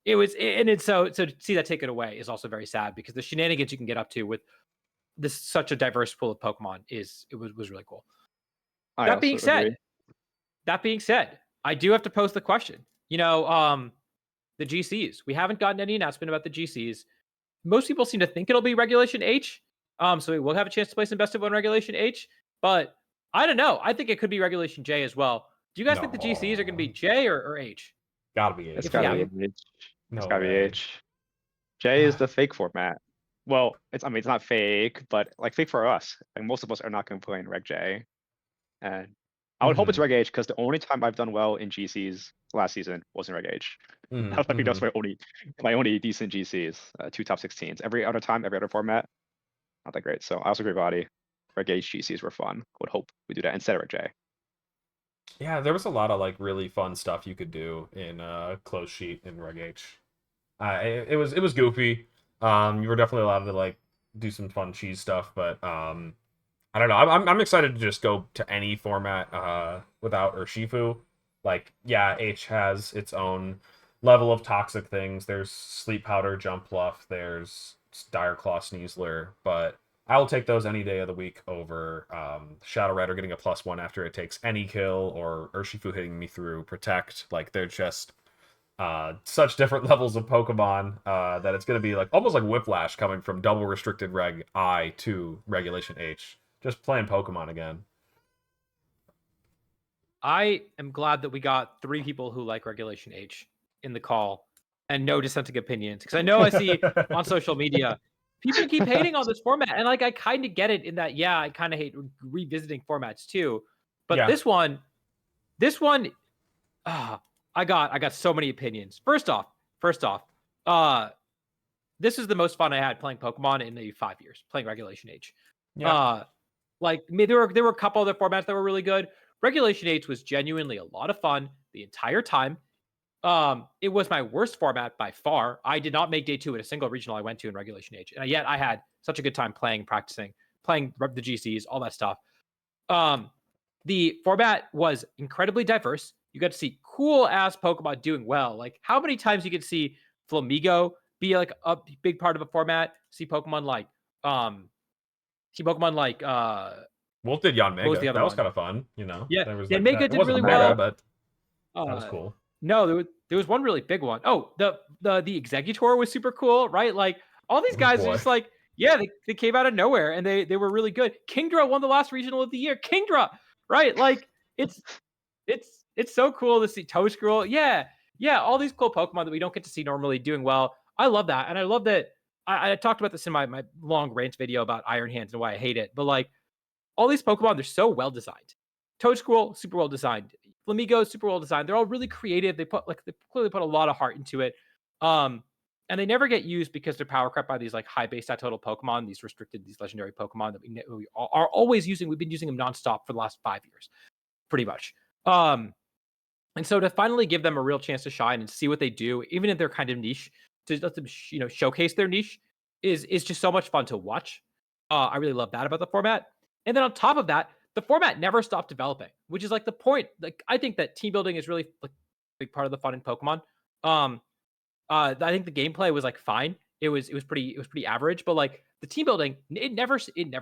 It was, and it's so to see that taken away is also very sad, because the shenanigans you can get up to with this such a diverse pool of Pokemon was really cool. That being said, I do have to pose the question. You know, the GCs. We haven't gotten any announcement about the GCs. Most people seem to think it'll be Regulation H. So we will have a chance to play some Best of One Regulation H. But I don't know. I think it could be Regulation J as well. Do you guys think the GCs are going to be J or H? Gotta be H. It's gotta be H. It's gotta be H. J is the fake format. Well, it's not fake, but like fake for us. Like most of us are not going to play in Reg J. And I would hope it's Reg H, because the only time I've done well in GCs last season was in Reg H. I think that's my only decent GCs, 2 top 16s. Every other time, every other format, not that great. So I also agree, body. Reg H GCs were fun. Would hope we do that instead of Reg J. Yeah, there was a lot of like really fun stuff you could do in close sheet in Reg H. It was goofy. You were definitely allowed to like do some fun cheese stuff, but I don't know. I'm excited to just go to any format without Urshifu. Like, yeah, H has its own level of toxic things. There's Sleep Powder, Jump Bluff, there's Dire Claw, Sneasler, but I will take those any day of the week over Shadow Rider getting a +1 after it takes any kill, or Urshifu hitting me through Protect. Like, they're just such different levels of Pokemon that it's going to be like almost like Whiplash coming from double restricted Reg I to Regulation H. Just playing Pokemon again. I am glad that we got 3 people who like Regulation H in the call and no dissenting opinions, because I know I see on social media people keep hating on this format, and like I kind of get it in that, yeah, I kind of hate revisiting formats too, but this one, I got so many opinions. First off, this is the most fun I had playing Pokemon in maybe 5 years, playing Regulation H. Like there were a couple other formats that were really good. Regulation H was genuinely a lot of fun the entire time. It was my worst format by far. I did not make day 2 at a single regional I went to in Regulation H, and yet I had such a good time playing, practicing, playing the GCs, all that stuff. The format was incredibly diverse. You got to see cool ass Pokemon doing well. Like, how many times you could see Flamigo be like a big part of a format? See Pokemon like Wolf did Yanmega. That was kind of fun, you know. Yeah, Yanmega did really well, but that was cool. No, there was one really big one. Oh, the Executor was super cool, right? Like all these guys are just like, yeah, they came out of nowhere and they were really good. Kingdra won the last regional of the year. Kingdra, right? Like it's it's so cool to see Toedscruel. Yeah, all these cool Pokemon that we don't get to see normally doing well. I love that, and I love that. I talked about this in my long rant video about Iron Hands and why I hate it, but like all these Pokemon, they're so well designed. Toedscruel, super well designed. Flamigo, super well designed. They're all really creative. They clearly put a lot of heart into it. And they never get used because they're power crept by these like high base stat total Pokemon, these legendary Pokemon that we are always using. We've been using them nonstop for the last 5 years, pretty much. And so to finally give them a real chance to shine and see what they do, even if they're kind of niche, to let them showcase their niche is just so much fun to watch. I really love that about the format. And then on top of that, the format never stopped developing, which is like the point. Like I think that team building is really like a big part of the fun in Pokemon. I think the gameplay was like fine. It was pretty average, but like the team building, it never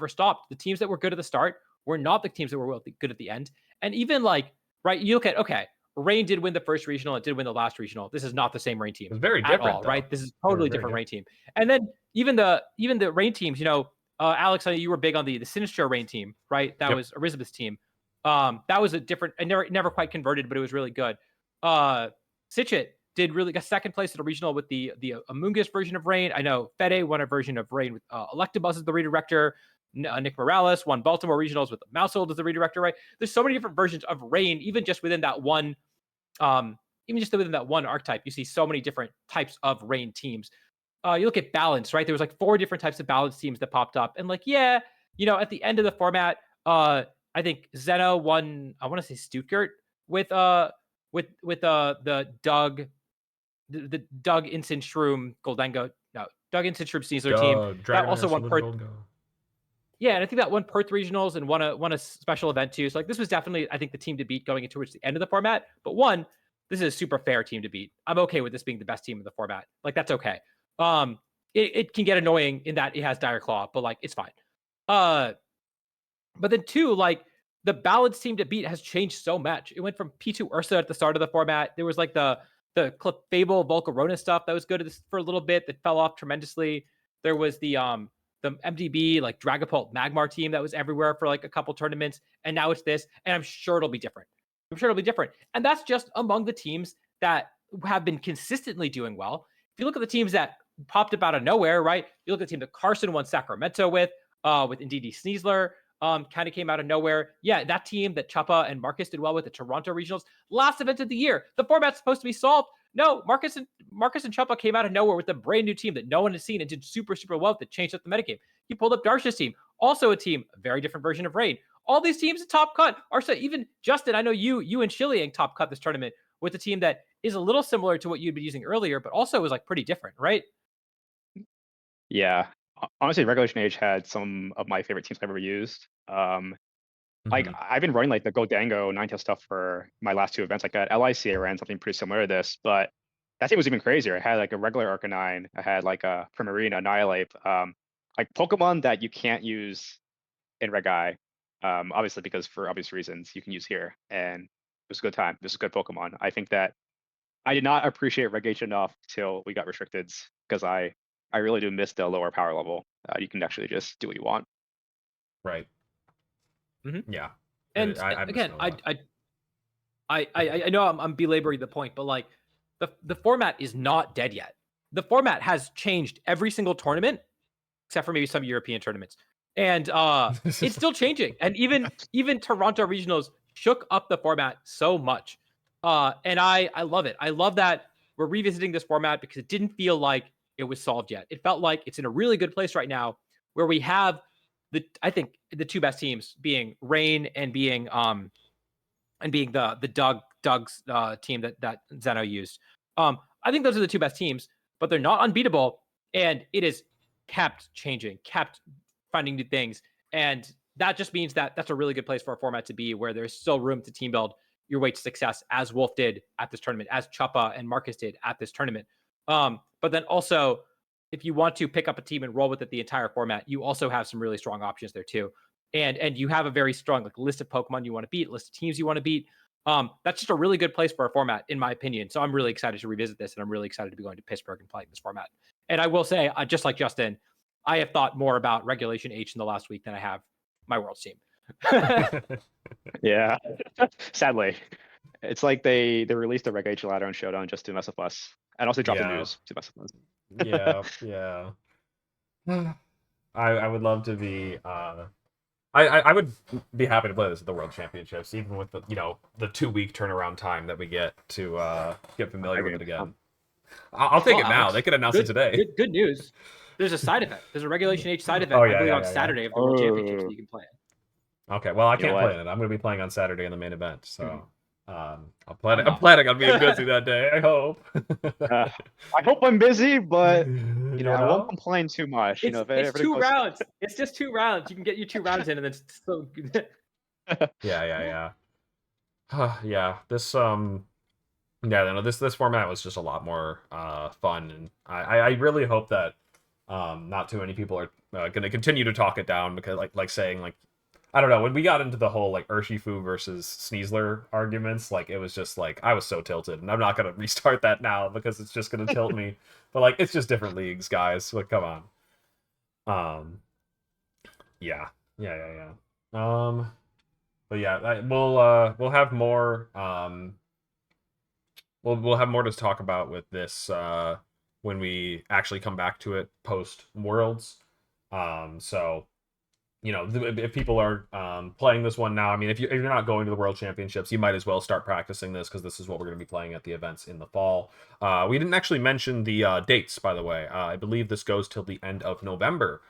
stopped. The teams that were good at the start were not the teams that were good at the end. And even like right, you look at Rain did win the first regional. It did win the last regional. This is not the same Rain team. It's very different, at all, right? This is totally different Rain team. And then even the Rain teams, Alex, I know you were big on the Sinistcha Rain team, right? That was Elizabeth's team. That was a different. I never quite converted, but it was really good. Sitchit did really got second place at a regional with the Amoonguss version of Rain. I know Fede won a version of Rain with Electabuzz as the redirector. Nick Morales won Baltimore regionals with Mousehold as the redirector, right? There's so many different versions of Rain, even just within that one archetype. You see so many different types of Rain teams. You look at balance, right? There was like 4 different types of balance teams that popped up, and like at the end of the format, I think Zeno won. I want to say Stuttgart with the Doug Instant Shroom Goldengo. No, Doug Instant Shroom Sneasler team. That also won Perth. Yeah, and I think that won Perth regionals and won a special event too. So like this was definitely, I think, the team to beat going towards the end of the format. But this is a super fair team to beat. I'm okay with this being the best team in the format. Like that's okay. It can get annoying in that it has Dire Claw, but like it's fine. But then 2, like the balance team to beat has changed so much. It went from P2 Ursa at the start of the format. There was like the Clefable Volcarona stuff that was good for a little bit that fell off tremendously. There was the MDB like Dragapult Magmar team that was everywhere for like a couple tournaments, and now it's this, and I'm sure it'll be different. And that's just among the teams that have been consistently doing well. If you look at the teams that popped up out of nowhere, right? You look at the team that Carson won Sacramento with Ndidi Sneasler, kind of came out of nowhere. Yeah, that team that Chuppa and Marcus did well with the Toronto regionals, last event of the year. The format's supposed to be solved. No, Marcus and Chuppa came out of nowhere with a brand new team that no one had seen and did super, super well that changed up the metagame. He pulled up Darsha's team, also a team, a very different version of Rain. All these teams in top cut are so even Justin, I know you and Shiliang top cut this tournament with a team that is a little similar to what you'd been using earlier, but also was like pretty different, right? Yeah. Honestly, Regulation H had some of my favorite teams I've ever used. Like I've been running like the Goldango Ninetale stuff for my last 2 events. Like at LIC, I ran something pretty similar to this, but that team was even crazier. I had like a regular Arcanine. I had like a Primarina, Annihilate, like Pokemon that you can't use in Reg I, obviously because for obvious reasons you can use here. And it was a good time. This is good Pokemon. I think that I did not appreciate Reg H enough till we got restricted because I really do miss the lower power level. You can actually just do what you want. Right. Mm-hmm. Yeah. And again, I know I'm belaboring the point, but like the format is not dead yet. The format has changed every single tournament, except for maybe some European tournaments, and it's still changing. And even Toronto regionals shook up the format so much, and I love it. I love that we're revisiting this format because it didn't feel like it was solved yet. It felt like it's in a really good place right now, where we have I think the 2 best teams being Rain and being the Doug's team that Zeno used. I think those are the 2 best teams, but they're not unbeatable, and it is kept changing, kept finding new things, and that just means that that's a really good place for a format to be, where there's still room to team build your way to success, as Wolf did at this tournament, as Chuppa and Marcus did at this tournament. But then also, if you want to pick up a team and roll with it the entire format, you also have some really strong options there too. And you have a very strong like list of Pokemon you want to beat, list of teams you want to beat. That's just a really good place for a format, in my opinion. So I'm really excited to revisit this, and I'm really excited to be going to Pittsburgh and playing this format. And I will say, just like Justin, I have thought more about Regulation H in the last week than I have my Worlds team. Yeah, sadly. It's like they released the Reg H ladder and showdown just to mess with us, and also drop the news to mess with us. Yeah. I would love to be. I would be happy to play this at the World Championships, even with the the 2-week turnaround time that we get to get familiar with it again. I'll take it now. Alex, They could announce it today. Good news. There's a side event. There's a Regulation H side event. I believe on Saturday of the World Championships that you can play it. Okay, well I can't play it. I'm going to be playing on Saturday in the main event, so I'm planning on being busy that day. I hope. I hope I'm busy, but I won't complain too much. It's 2 rounds. It's just 2 rounds. You can get your 2 rounds in, and then still. Yeah. This format was just a lot more fun, and I really hope that not too many people are going to continue to talk it down, because like saying, like, I don't know, when we got into the whole like Urshifu versus Sneasler arguments, like it was just like I was so tilted, and I'm not going to restart that now because it's just going to tilt me. But like it's just different leagues, guys. Like come on. Yeah. But yeah, we'll have more. We'll have more to talk about with this when we actually come back to it post Worlds. So if people are playing this one now, I mean, if you're not going to the World Championships, you might as well start practicing this, because this is what we're going to be playing at the events in the fall. We didn't actually mention the dates, by the way. I believe this goes till the end of November.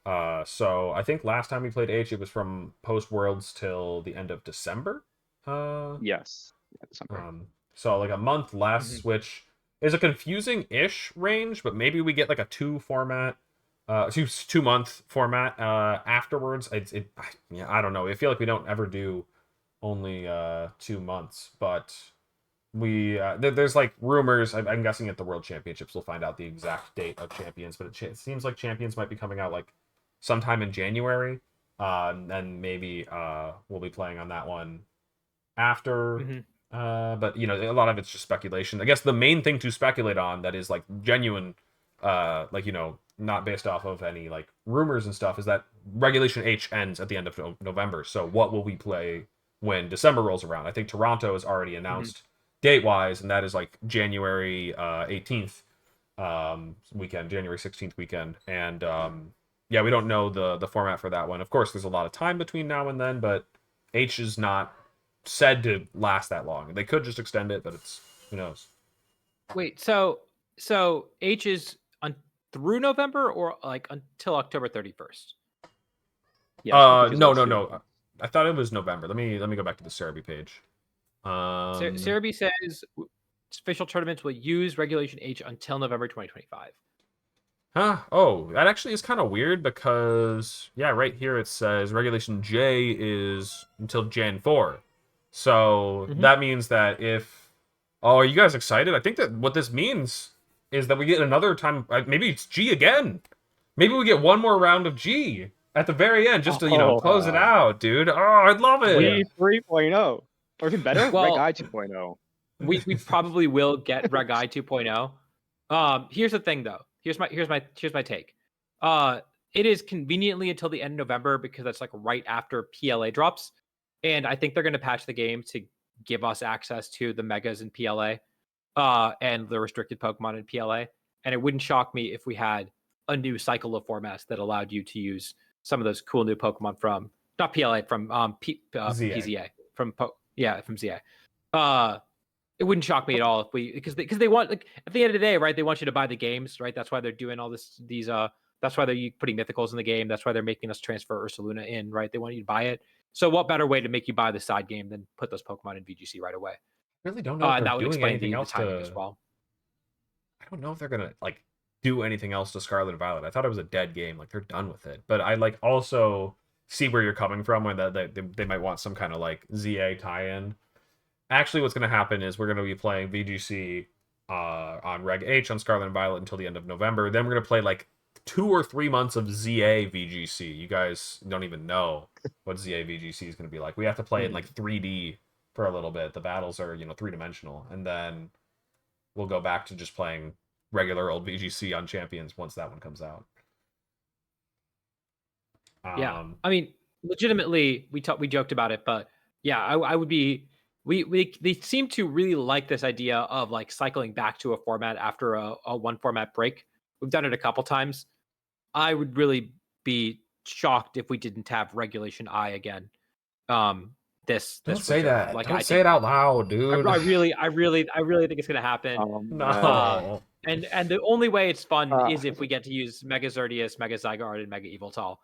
So I think last time we played H, it was from post Worlds till the end of December. Yes, December. So like a month less, which is a confusing-ish range, but maybe we get like a 2-month format afterwards. I don't know. I feel like we don't ever do only 2 months, but we there's like rumors. I'm guessing at the World Championships we'll find out the exact date of Champions, but it seems like Champions might be coming out like sometime in January, and maybe we'll be playing on that one after. But a lot of it's just speculation. I guess the main thing to speculate on that is like genuine, not based off of any like rumors and stuff, is that Regulation H ends at the end of November. So what will we play when December rolls around? I think Toronto is already announced date-wise, and that is like January 18th weekend, January 16th weekend. And we don't know the format for that one. Of course, there's a lot of time between now and then, but H is not said to last that long. They could just extend it, but it's who knows. Wait, so H is through November, or like until October 31st? Yeah. No. I thought it was November. Let me go back to the Cerebi page. Cerebi says official tournaments will use Regulation H until November 2025. Oh, that actually is kind of weird, because right here it says Regulation J is until Jan 4. So that means that are you guys excited? I think that what this means is that we get another time. Maybe it's G again. Maybe we get one more round of G at the very end, just to close it out, dude. Oh, I'd love it. We 3.0, or even better, Reg I 2.0. We probably will get Reg I 2.0. Here's the thing, though. Here's my take. It is conveniently until the end of November, because that's like right after PLA drops. And I think they're going to patch the game to give us access to the Megas in PLA and the restricted Pokemon in PLA. And it wouldn't shock me if we had a new cycle of formats that allowed you to use some of those cool new Pokemon from, not PLA, from PZA. From ZA. It wouldn't shock me at all if because they want, like, at the end of the day, right, they want you to buy the games, right? That's why they're doing all these that's why they're putting mythicals in the game. That's why they're making us transfer Ursaluna in, right? They want you to buy it. So what better way to make you buy the side game than put those Pokemon in VGC right away? I really don't know if that would doing explain anything the else timing as well. I don't know if they're gonna like do anything else to Scarlet and Violet. I thought it was a dead game. Like, they're done with it. But I like also see where you're coming from, when they might want some kind of like ZA tie-in. Actually, what's going to happen is we're going to be playing VGC on Reg H on Scarlet and Violet until the end of November. Then we're going to play like 2 or 3 months of ZA VGC. You guys don't even know what ZA VGC is going to be like. We have to play in like 3D for a little bit. The battles are 3-dimensional, and then we'll go back to just playing regular old VGC on Champions once that one comes out. I mean, legitimately, we joked about it, but yeah, I would be they seem to really like this idea of like cycling back to a format after a one format break. We've done it a couple times. I would really be shocked if we didn't have Regulation I again. This Don't say winter. that. Like, Don't I say think it out loud, dude. I really think it's gonna happen. No. And the only way it's fun is if we get to use Mega Xerneas, Mega Zygarde, and Mega Eviltal.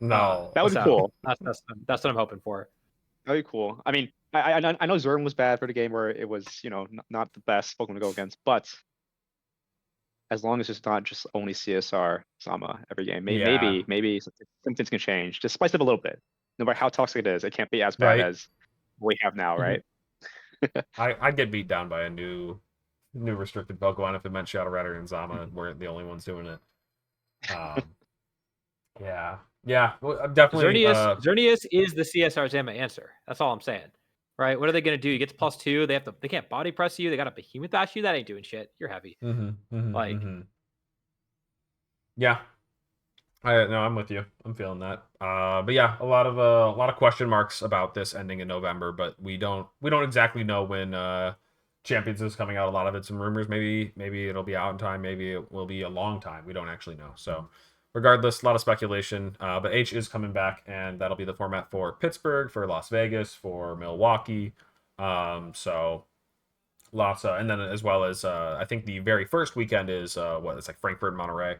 No. That would be cool. That's what I'm hoping for. That'd be cool. I mean, I know Zerm was bad for the game where it was, not the best Pokemon to go against, but as long as it's not just only CSR Sama every game, maybe something's gonna change. Just spice it up a little bit. No matter how toxic it is, it can't be as bad as we have now, right? I'd get beat down by a new restricted Pokemon if it meant Shadow Rider and Zama weren't the only ones doing it. Yeah, well, definitely. Xerneas is the CSR Zama answer. That's all I'm saying. Right? What are they gonna do? You get to +2. They can't body press you. They got to behemoth dash you. That ain't doing shit. You're heavy. Yeah. I'm with you. I'm feeling that. But yeah, a lot of question marks about this ending in November, but we don't exactly know when Champions is coming out. A lot of it's in rumors. Maybe it'll be out in time. Maybe it will be a long time. We don't actually know. So regardless, a lot of speculation. But H is coming back, and that'll be the format for Pittsburgh, for Las Vegas, for Milwaukee. So lots of, and then as well as I think the very first weekend is it's like Frankfurt and Monterey.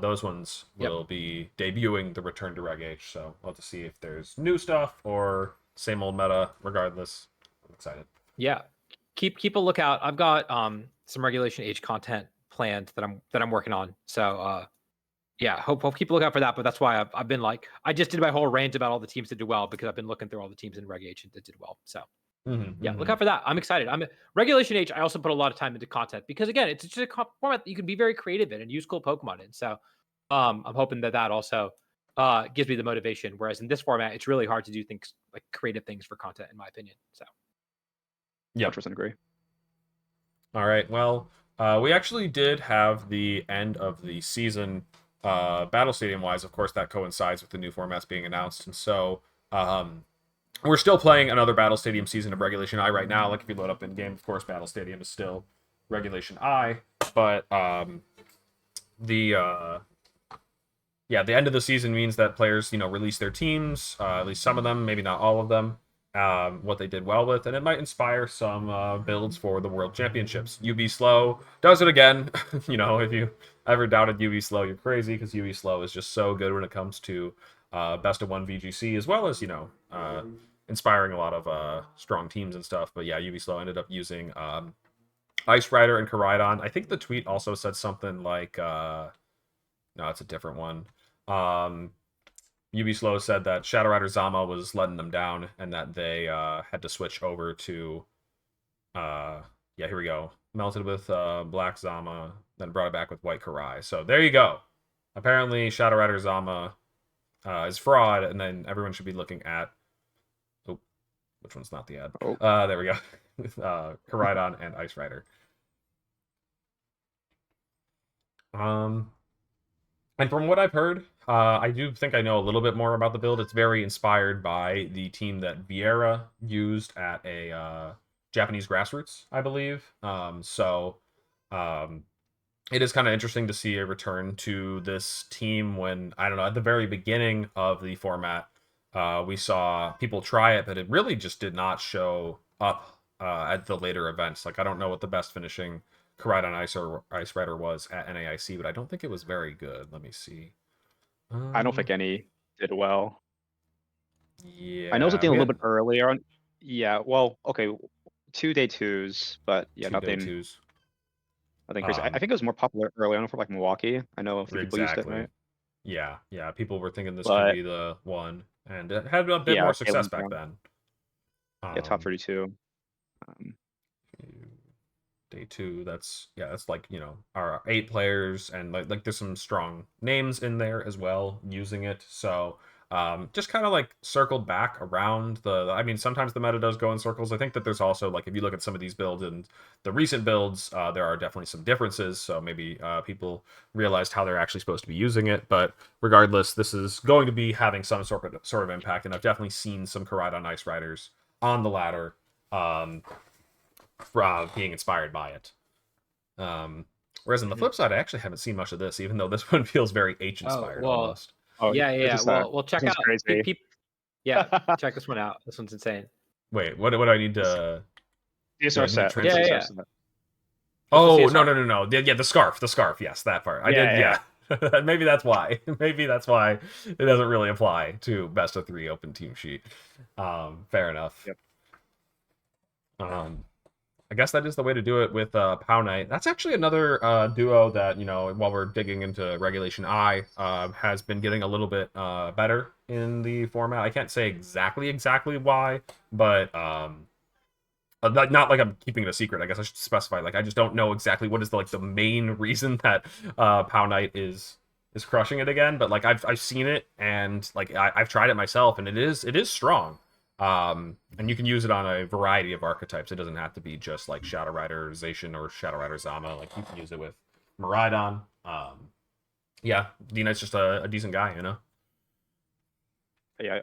Those ones will be debuting the return to Reg H. So we'll have to see if there's new stuff or same old meta. Regardless, I'm excited. Yeah, keep a lookout. I've got some Regulation H content planned that I'm working on. So yeah, hope keep a lookout for that. But that's why I've been like, I just did my whole rant about all the teams that did well because I've been looking through all the teams in Reg H that did well. So look out for that. I'm excited. Regulation H. I also put a lot of time into content because again, it's just a format that you can be very creative in and use cool Pokemon in. So I'm hoping that also gives me the motivation. Whereas in this format, it's really hard to do things like creative things for content, in my opinion. So yeah, 100% agree. All right. Well, we actually did have the end of the season. Battle Stadium wise, of course, that coincides with the new formats being announced, and so we're still playing another Battle Stadium season of Regulation I right now. Like if you load up in game, of course, Battle Stadium is still Regulation I, but the end of the season means that players release their teams, at least some of them, maybe not all of them, what they did well with, and it might inspire some builds for the World Championships. UB Slow does it again. If you ever doubted UB Slow, you're crazy, because UB Slow is just so good when it comes to best of 1 VGC, as well as inspiring a lot of strong teams and stuff. But yeah, UB Slow ended up using Ice Rider and Koraidon. I think the tweet also said something like no, it's a different one. UB Slow said that Shadow Rider Zama was letting them down and that they had to switch over to here we go. Melted with Black Zama, then brought it back with White Karai. So there you go. Apparently Shadow Rider Zama is fraud, and then everyone should be looking at which one's not the ad? There we go. Koraidon and Ice Rider. And from what I've heard, I do think I know a little bit more about the build. It's very inspired by the team that Vieira used at a Japanese grassroots, I believe. It is kind of interesting to see a return to this team when, I don't know, at the very beginning of the format, we saw people try it, but it really just did not show up at the later events. Like, I don't know what the best finishing Koraidon Ice Rider was at NAIC, but I don't think it was very good. Let me see. I don't think any did well. Yeah. I know something a little bit earlier on. Yeah, well, okay, 2 day 2s, but yeah, nothing. Day 2s. Nothing crazy. I think it was more popular early on for like Milwaukee. I know a few people used it, right? Yeah, people were thinking this could be the one, and it had a bit more success back then. Yeah, top 32. Day 2, that's like our 8 players, and like there's some strong names in there as well using it. So just kind of like circled back around sometimes the meta does go in circles. I think that there's also, like, if you look at some of these builds and the recent builds, there are definitely some differences. So maybe people realized how they're actually supposed to be using it. But regardless, this is going to be having some sort of impact, and I've definitely seen some Koraidon Ice Riders on the ladder from being inspired by it. Whereas on the flip side, I actually haven't seen much of this, even though this one feels very H inspired almost. Yeah. Well, check out. Yeah, check this one out. This one's insane. Wait, what do I need to? CSR set. Yeah. Oh, no. Yeah, the scarf. Yes, that part. I did. Yeah. Maybe that's why. Maybe that's why it doesn't really apply to best of 3 open team sheet. Fair enough. Yep. I guess that is the way to do it with Pow Knight. That's actually another duo that, while we're digging into Regulation I, has been getting a little bit better in the format. I can't say exactly why, but not like I'm keeping it a secret. I guess I should specify. Like, I just don't know exactly what is the main reason that Pow Knight is crushing it again. But like I've seen it, and like I've tried it myself, and it is strong. And you can use it on a variety of archetypes. It doesn't have to be just like Shadow Rider Zacian or Shadow Rider Zama. Like, you can use it with Miraidon. Yeah, D-Knight's just a decent guy, Yeah,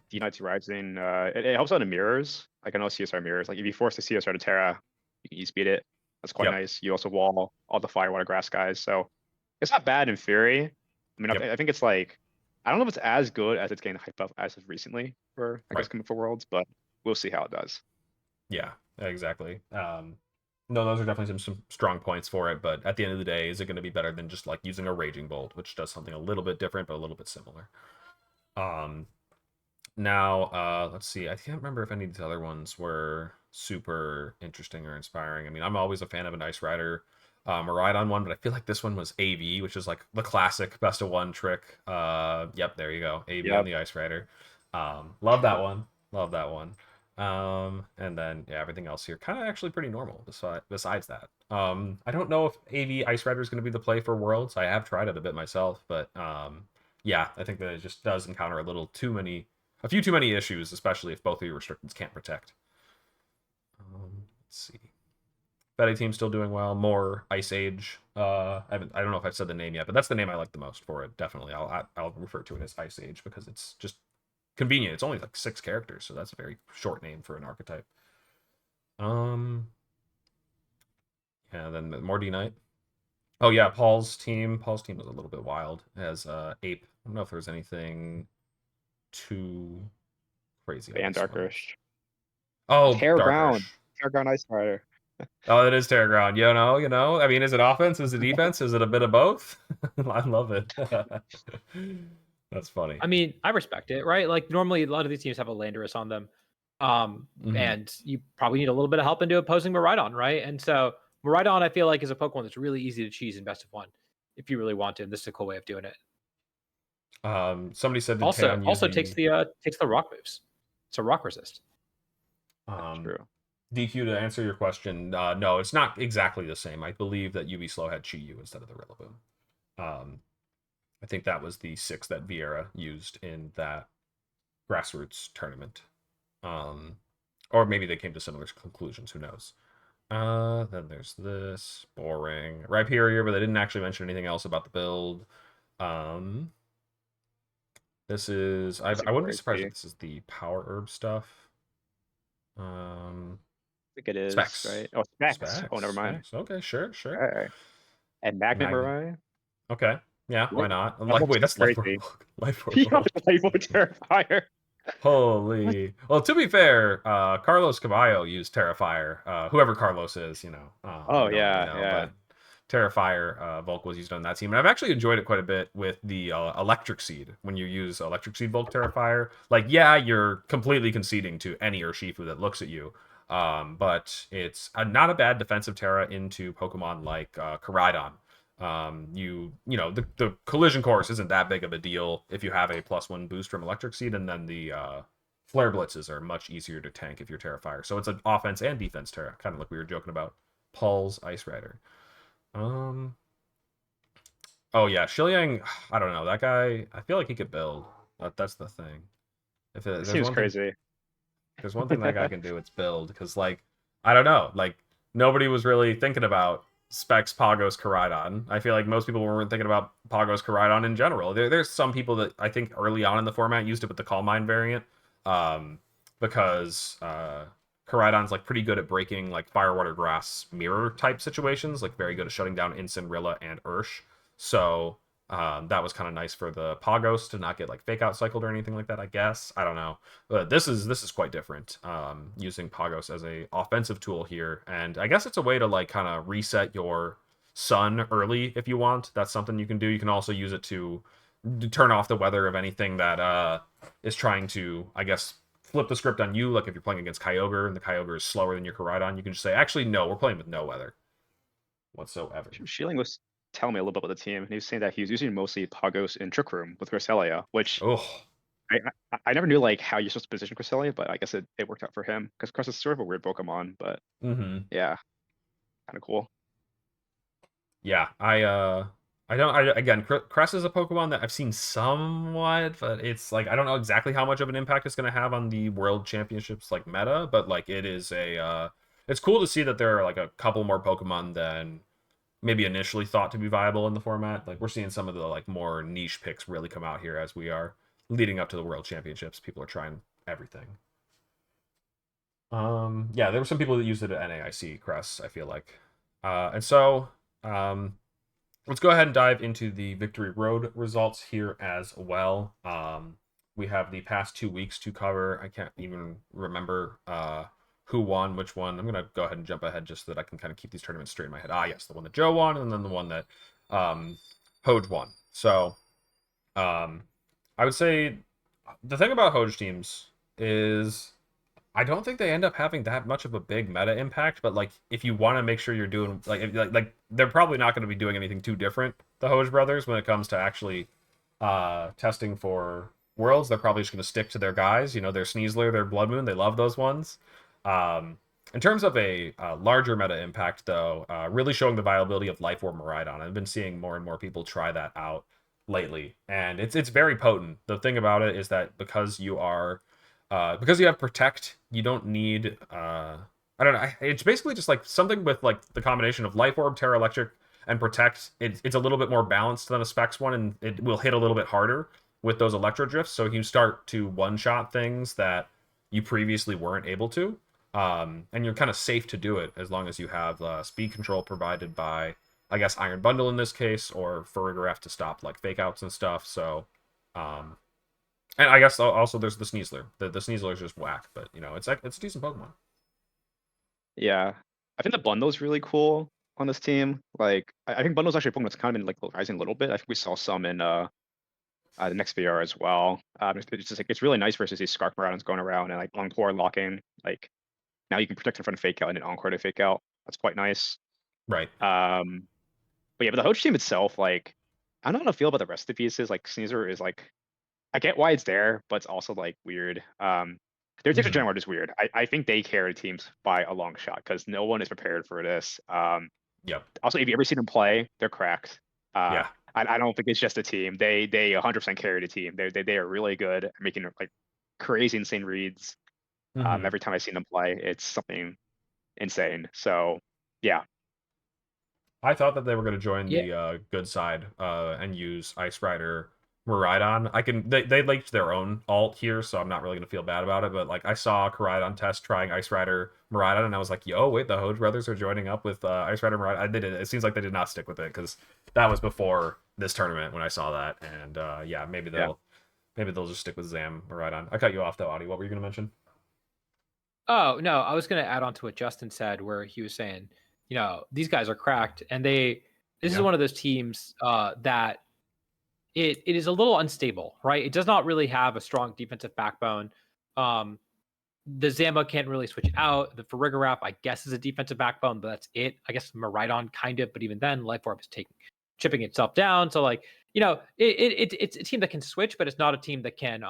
D-Knight's Rising, it helps out in mirrors. Like, I know CSR mirrors. Like, if you force the CSR to Terra, you can e-speed it. That's quite nice. You also wall all the Fire, Water, Grass guys. So it's not bad in theory. I mean, I think it's like, I don't know if it's as good as it's getting hyped up as of recently for, I guess, coming for Worlds, but we'll see how it does. Yeah, exactly. No, those are definitely some strong points for it, but at the end of the day, is it going to be better than just like using a Raging Bolt, which does something a little bit different, but a little bit similar? Now, let's see. I can't remember if any of these other ones were super interesting or inspiring. I mean, I'm always a fan of an Ice Rider Miraidon one, but I feel like this one was AV, which is like the classic best of 1 trick. Yep, there you go. AV on the Ice Rider. Love that one. And then everything else here kind of actually pretty normal besides that. I don't know if AV Ice Rider is going to be the play for Worlds. I have tried it a bit myself, but yeah, I think that it just does encounter a few too many issues, especially if both of your restrictions can't protect. Let's see. Betty team's still doing well. More Ice Age. I don't know if I've said the name yet, but that's the name I like the most for it. Definitely, I'll refer to it as Ice Age because it's just convenient. It's only like 6 characters, so that's a very short name for an archetype. Yeah, then more D-Knight. Oh yeah, Paul's team was a little bit wild. It has Ape. I don't know if there's anything too crazy. And Darkrush. Oh, Terraground Ice Rider. Oh, it is Terraground. I mean, is it offense? Is it defense? Is it a bit of both? I love it. That's funny. I mean, I respect it, right? Like, normally a lot of these teams have a Landorus on them. And you probably need a little bit of help into opposing Miraidon, right? And so Miraidon, I feel like, is a Pokemon that's really easy to cheese in best of 1 if you really want to. And this is a cool way of doing it. Somebody said also takes the rock moves. So rock resist. True. DQ, to answer your question, no, it's not exactly the same. I believe that UV Slow had Chi-Yu instead of the Rillaboom. I think that was the 6 that Vieira used in that grassroots tournament. Or maybe they came to similar conclusions, who knows. Then there's this. Boring. Rhyperior, but they didn't actually mention anything else about the build. This is... I wouldn't be surprised if this is the Power Herb stuff. I think it is, Specs. right? Oh, Specs. Oh, never mind. Specs. Okay, sure. All right. And Magnet Mariah? Okay. Yeah, why not? Wait, that's crazy. Life Orb. Life Orb Terrifier. Holy. Well, to be fair, Carlos Caballo used Terrifier. Whoever Carlos is, But Terrifier Volk was used on that team. And I've actually enjoyed it quite a bit with the Electric Seed. When you use Electric Seed Volk Terrifier, like, yeah, you're completely conceding to any Urshifu that looks at you. But it's not a bad defensive Terra into Pokemon like Koraidon. The collision course isn't that big of a deal if you have a +1 boost from Electric Seed, and then the Flare Blitzes are much easier to tank if you're Terrifier. So it's an offense and defense Terra, kind of like we were joking about Paul's Ice Rider. Oh yeah, Shiliang, I don't know, that guy, I feel like he could build. That's the thing. It seems crazy. There's one thing that guy can do, it's build, because like, I don't know, like, nobody was really thinking about Specs, Pagos, Koraidon. I feel like most people weren't thinking about Pagos, Koraidon in general. There's some people that I think early on in the format used it with the Calm Mind variant, because Koraidon's like pretty good at breaking like fire, water, grass mirror type situations, like very good at shutting down Incin, Rilla, and Ursh. So that was kind of nice for the Pagos to not get like fake out cycled or anything like that, I guess. I don't know. But this is quite different, using Pagos as a offensive tool here. And I guess it's a way to like kind of reset your sun early if you want. That's something you can do. You can also use it to turn off the weather of anything that is trying to, I guess, flip the script on you. Like if you're playing against Kyogre and the Kyogre is slower than your Koraidon, you can just say, actually, no, we're playing with no weather whatsoever. Shielding was telling me a little bit about the team, and he was saying that he was using mostly Pagos in Trick Room with Cresselia, which I never knew like how you're supposed to position Cresselia, but I guess it worked out for him because Cress is sort of a weird Pokemon, but yeah, kind of cool. Yeah, again, Cress is a Pokemon that I've seen somewhat, but it's like I don't know exactly how much of an impact it's going to have on the World Championships like meta, but like it is it's cool to see that there are like a couple more Pokemon than maybe initially thought to be viable in the format. Like we're seeing some of the like more niche picks really come out here as we are leading up to the World Championships. People are trying everything. Yeah, there were some people that used it at NAIC Cress, I feel like. And so let's go ahead and dive into the Victory Road results here as well. We have the past 2 weeks to cover. I can't even remember who won which one. I'm gonna go ahead and jump ahead just so that I can kind of keep these tournaments straight in my head. Yes, the one that Joe won, and then the one that Hoj won. So I would say the thing about Hoj teams is I don't think they end up having that much of a big meta impact, but like if you want to make sure you're doing like they're probably not going to be doing anything too different, the Hoj brothers, when it comes to actually testing for Worlds. They're probably just going to stick to their guys, their Sneasler, their Blood Moon. They love those ones. In terms of a larger meta impact, though, really showing the viability of Life Orb Miraidon. I've been seeing more and more people try that out lately, and it's very potent. The thing about it is that because you have Protect, you don't need I don't know. It's basically just like something with like the combination of Life Orb, Terra Electric, and Protect. It's a little bit more balanced than a Specs one, and it will hit a little bit harder with those Electro Drifts. So you start to one-shot things that you previously weren't able to. And you're kind of safe to do it as long as you have speed control provided by, I guess, Iron Bundle in this case, or Farigiraf to stop like fake outs and stuff. So, and I guess also there's the Sneasler. The Sneasler is just whack, but it's a decent Pokemon. Yeah, I think the bundle is really cool on this team. Like, I think bundle's actually a Pokemon that's kind of been like rising a little bit. I think we saw some in the next VR as well. It's just like it's really nice versus these Scarf Maraudons going around and like Encore locking. Like now you can protect in front of fake out and then Encore to fake out. That's quite nice. Right. But yeah, but the Hoj team itself, like, I don't know how to feel about the rest of the pieces. Like Sneasler is like, I get why it's there, but it's also like weird. Their teams in general are just weird. I think they carry teams by a long shot because no one is prepared for this. Yep. Also, if you ever seen them play, they're cracked. Yeah. I don't think it's just a team. They 100% carry the team. They are really good at making like crazy insane reads. Every time I've seen them play, it's something insane. So yeah. I thought that they were going to join the good side and use Ice Rider Miraidon. They leaked their own alt here, so I'm not really going to feel bad about it. But like I saw Koraidon test trying Ice Rider Miraidon, and I was like, "Yo, wait, the Hoj brothers are joining up with Ice Rider Miraidon." It seems like they did not stick with it because that was before this tournament when I saw that. And yeah, maybe they'll just stick with Zam Miraidon. I cut you off though, Audie. What were you going to mention? Oh no, I was going to add on to what Justin said, where he was saying, these guys are cracked, and this is one of those teams that it is a little unstable, right? It does not really have a strong defensive backbone. The Zamba can't really switch out. The Farigiraf, I guess, is a defensive backbone, but that's it. I guess Miraidon kind of, but even then, Life Orb is chipping itself down. So like, it's a team that can switch, but it's not a team that can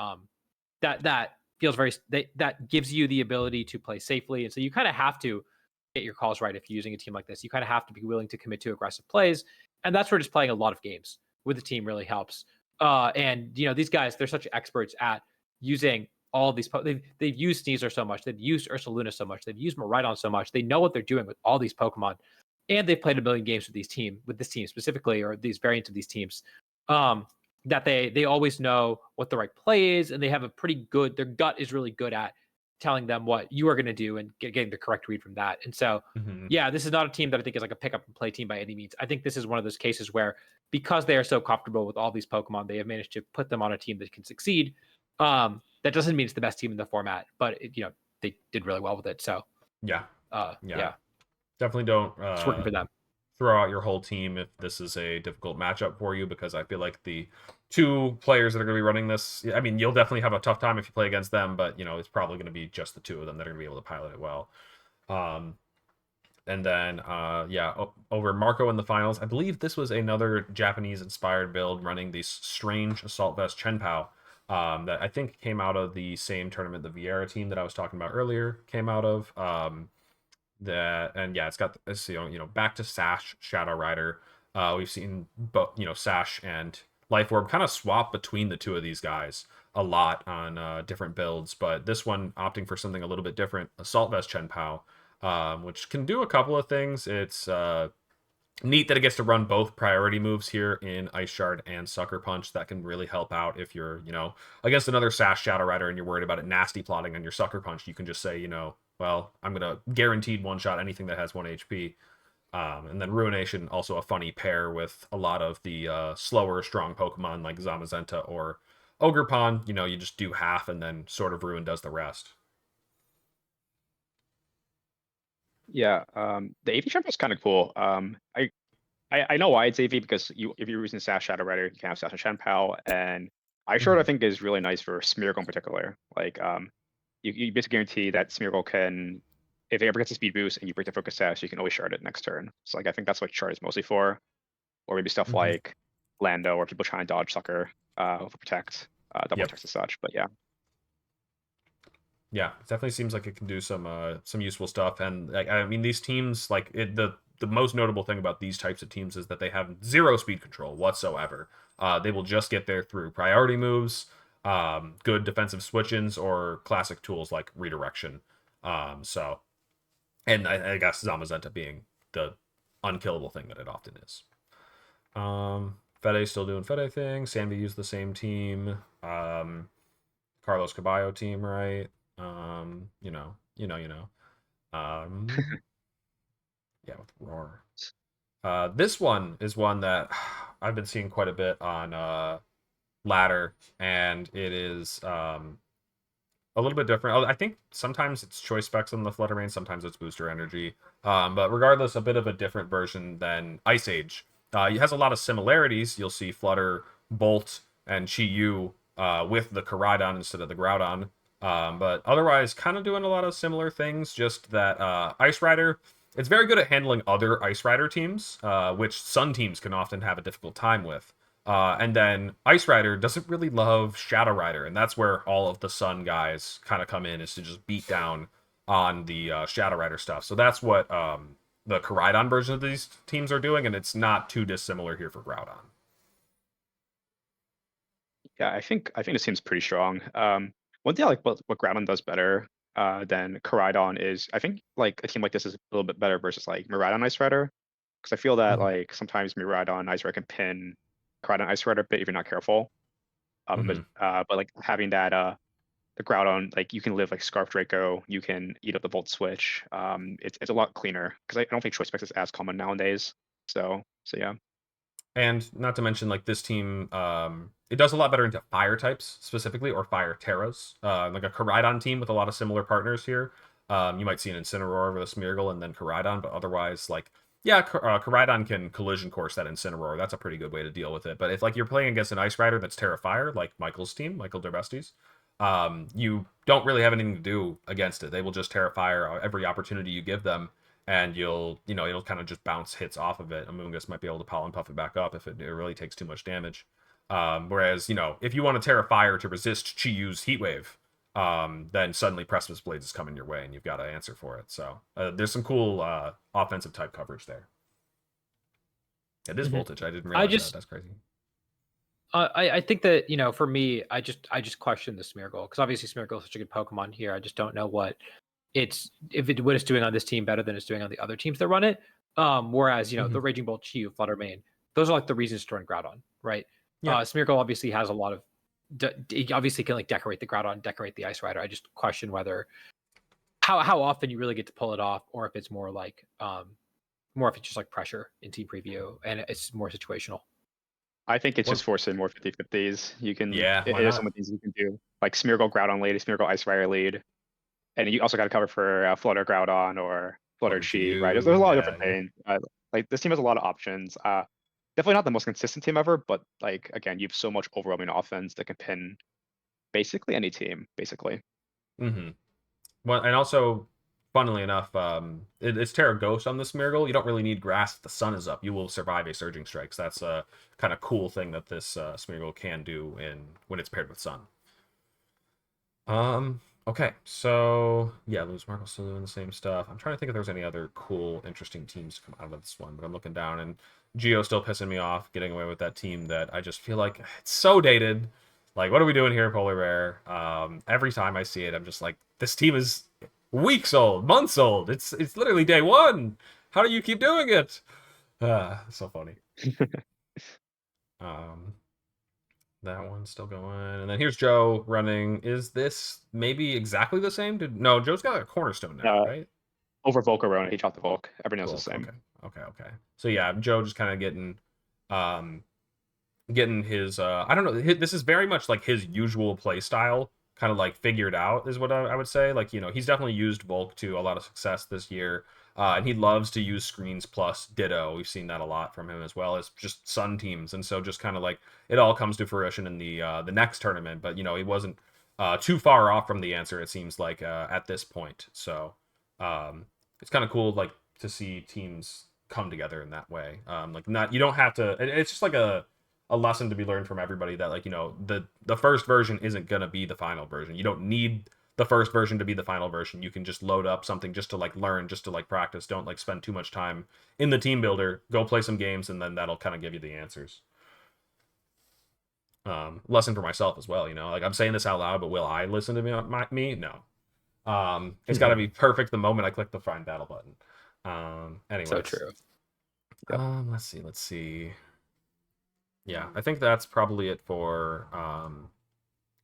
that feels that gives you the ability to play safely. And so you kind of have to get your calls right if you're using a team like this. You kind of have to be willing to commit to aggressive plays, and that's where just playing a lot of games with the team really helps. And these guys, they're such experts at using all these. They've used Sneasler so much, they've used Ursaluna so much, they've used Miraidon so much. They know what they're doing with all these Pokemon, and they've played a million games with this team specifically, or these variants of these teams. That they always know what the right play is, and they have a pretty good. Their gut is really good at telling them what you are going to do and getting the correct read from that. And so, yeah, this is not a team that I think is like a pick up and play team by any means. I think this is one of those cases where, because they are so comfortable with all these Pokemon, they have managed to put them on a team that can succeed. That doesn't mean it's the best team in the format, but they did really well with it. So yeah, yeah, definitely don't it's working for them. Throw out your whole team if this is a difficult matchup for you, because I feel like the 2 players that are going to be running this, I mean, you'll definitely have a tough time if you play against them, but it's probably going to be just the 2 of them that are going to be able to pilot it well. And then over Marco in the finals, I believe this was another Japanese inspired build running the strange Assault Vest Chenpao that I think came out of the same tournament the Vieira team that I was talking about earlier came out of. It's got this, back to Sash Shadow Rider. We've seen both, Sash and Life Orb kind of swap between the 2 of these guys a lot on different builds, but this one opting for something a little bit different, Assault Vest Chenpao, which can do a couple of things. It's neat that it gets to run both priority moves here in Ice Shard and Sucker Punch. That can really help out if you're, against another Sash Shadow Rider and you're worried about it nasty plotting on your Sucker Punch. You can just say, well, I'm going to guaranteed one-shot anything that has 1 HP. And then Ruination, also a funny pair with a lot of the slower, strong Pokemon like Zamazenta or Ogerpon. You just do half and then Sword of Ruin does the rest. Yeah, the AV Champ is kind of cool. I know why it's AV, because if you're using Sash Shadow Rider, you can have Sash and Shenpao, and Ice Shard I think is really nice for Smeargle in particular. Like you basically guarantee that Smeargle can, if it ever gets a speed boost and you break the focus sash, you can always shard it next turn. So like I think that's what shard is mostly for, or maybe stuff like Lando, or people trying to dodge Sucker for protect, double attacks and such. But yeah. Yeah, it definitely seems like it can do some useful stuff. And I mean, these teams, like the most notable thing about these types of teams is that they have 0 speed control whatsoever. They will just get there through priority moves, good defensive switch-ins, or classic tools like redirection. And I guess Zamazenta being the unkillable thing that it often is. Fede's still doing Fede thing. Sandy used the same team. Carlos Caballo team, right? Yeah, with Roar. This one is one that I've been seeing quite a bit on ladder, and it is a little bit different. I think sometimes it's choice specs on the Flutter Mane, sometimes it's booster energy. But regardless, a bit of a different version than Ice Age. It has a lot of similarities. You'll see Flutter, Bolt, and Chi-Yu with the Koraidon instead of the Groudon. But otherwise, kind of doing a lot of similar things, just that Ice Rider, it's very good at handling other Ice Rider teams, which Sun teams can often have a difficult time with. And then Ice Rider doesn't really love Shadow Rider, and that's where all of the Sun guys kind of come in, is to just beat down on the Shadow Rider stuff. So that's what the Koraidon version of these teams are doing, and it's not too dissimilar here for Groudon. Yeah, I think it seems pretty strong. One thing I like what Groudon does better than Koraidon is, I think like a team like this is a little bit better versus like Miraidon Ice Rider, because I feel that like sometimes Miraidon Ice Rider can pin Koraidon Ice Rider a bit if you're not careful. But like having that the Groudon, like you can live like Scarf Draco, you can eat up the Volt Switch. It's a lot cleaner, because I don't think choice specs is as common nowadays. So yeah. And not to mention, like, this team, it does a lot better into fire types specifically, or fire terras. Like a Koraidon team with a lot of similar partners here. You might see an Incineroar with a Smeargle and then Koraidon, but otherwise, like, yeah, Koraidon can collision course that Incineroar. That's a pretty good way to deal with it. But if like you're playing against an Ice Rider that's Terra Fire, like Michael's team, Michael Derbestes, you don't really have anything to do against it. They will just Terra Fire every opportunity you give them, and it'll kind of just bounce hits off of it. Amoonguss might be able to Pollen Puff it back up if it really takes too much damage. Whereas, if you want to Terra Fire to resist Chi-Yu's Heat Wave, then suddenly Precipice Blades is coming your way, and you've got to answer for it. So there's some cool offensive type coverage there. It is voltage. I didn't realize that. That's crazy. I think that, for me, I just question the Smeargle, because obviously Smeargle is such a good Pokemon here. I just don't know what it's doing on this team better than it's doing on the other teams that run it. Whereas, the Raging Bolt, Chi-Yu, Flutter Mane, those are like the reasons to run Groudon, right? Yeah. Smeargle obviously has a lot of he obviously can like decorate the Groudon, decorate the Ice Rider. I just question whether how often you really get to pull it off, or if it's more if it's just like pressure in team preview and it's more situational. I think it's just forcing more 50-50s. You can, yeah, there's some of these you can do, like Smeargle Groudon lead, Smeargle Ice Rider lead, and you also got to cover for Flutter Groudon or Flutter Chi, right? There's a lot of different things. Like this team has a lot of options. Definitely not the most consistent team ever, but like again, you have so much overwhelming offense that can pin basically any team, basically. Mm-hmm. Well, and also, funnily enough, it's Terra Ghost on this Smeargle. You don't really need Grass if the sun is up. You will survive a Surging Strike. So that's a kind of cool thing that this Smeargle can do when it's paired with Sun. Okay, so yeah, Lose Markle still doing the same stuff. I'm trying to think if there's any other cool, interesting teams to come out of this one, but I'm looking down and Geo's still pissing me off getting away with that team that I just feel like it's so dated. Like, what are we doing here, Polar Bear? Every time I see it, I'm just like, this team is weeks old, months old. It's literally day one. How do you keep doing it? So funny. That one's still going. And then here's Joe running. Is this maybe exactly the same? No, Joe's got a cornerstone now, right? Over Volcarona, he dropped the Volk. Everything else is the same. Okay. So yeah, Joe just kind of getting his I don't know, this is very much like his usual play style, kind of like figured out is what I would say. Like, you know, he's definitely used Volk to a lot of success this year. And he loves to use screens plus Ditto. We've seen that a lot from him, as well as just Sun teams. And so just kind of like it all comes to fruition in the next tournament. But, you know, he wasn't too far off from the answer, it seems like, at this point. So it's kind of cool, like, to see teams come together in that way. You don't have to. It's just like a lesson to be learned from everybody that, like, you know, the first version isn't gonna be the final version. You don't need the first version to be the final version. You can just load up something just to like learn, just to like practice. Don't like spend too much time in the team builder. Go play some games, and then that'll kind of give you the answers. Lesson for myself as well. You know, like, I'm saying this out loud, but will I listen to me? No. It's got to be perfect the moment I click the find battle button. Anyway. So true. Yep. Let's see. Yeah, I think that's probably it for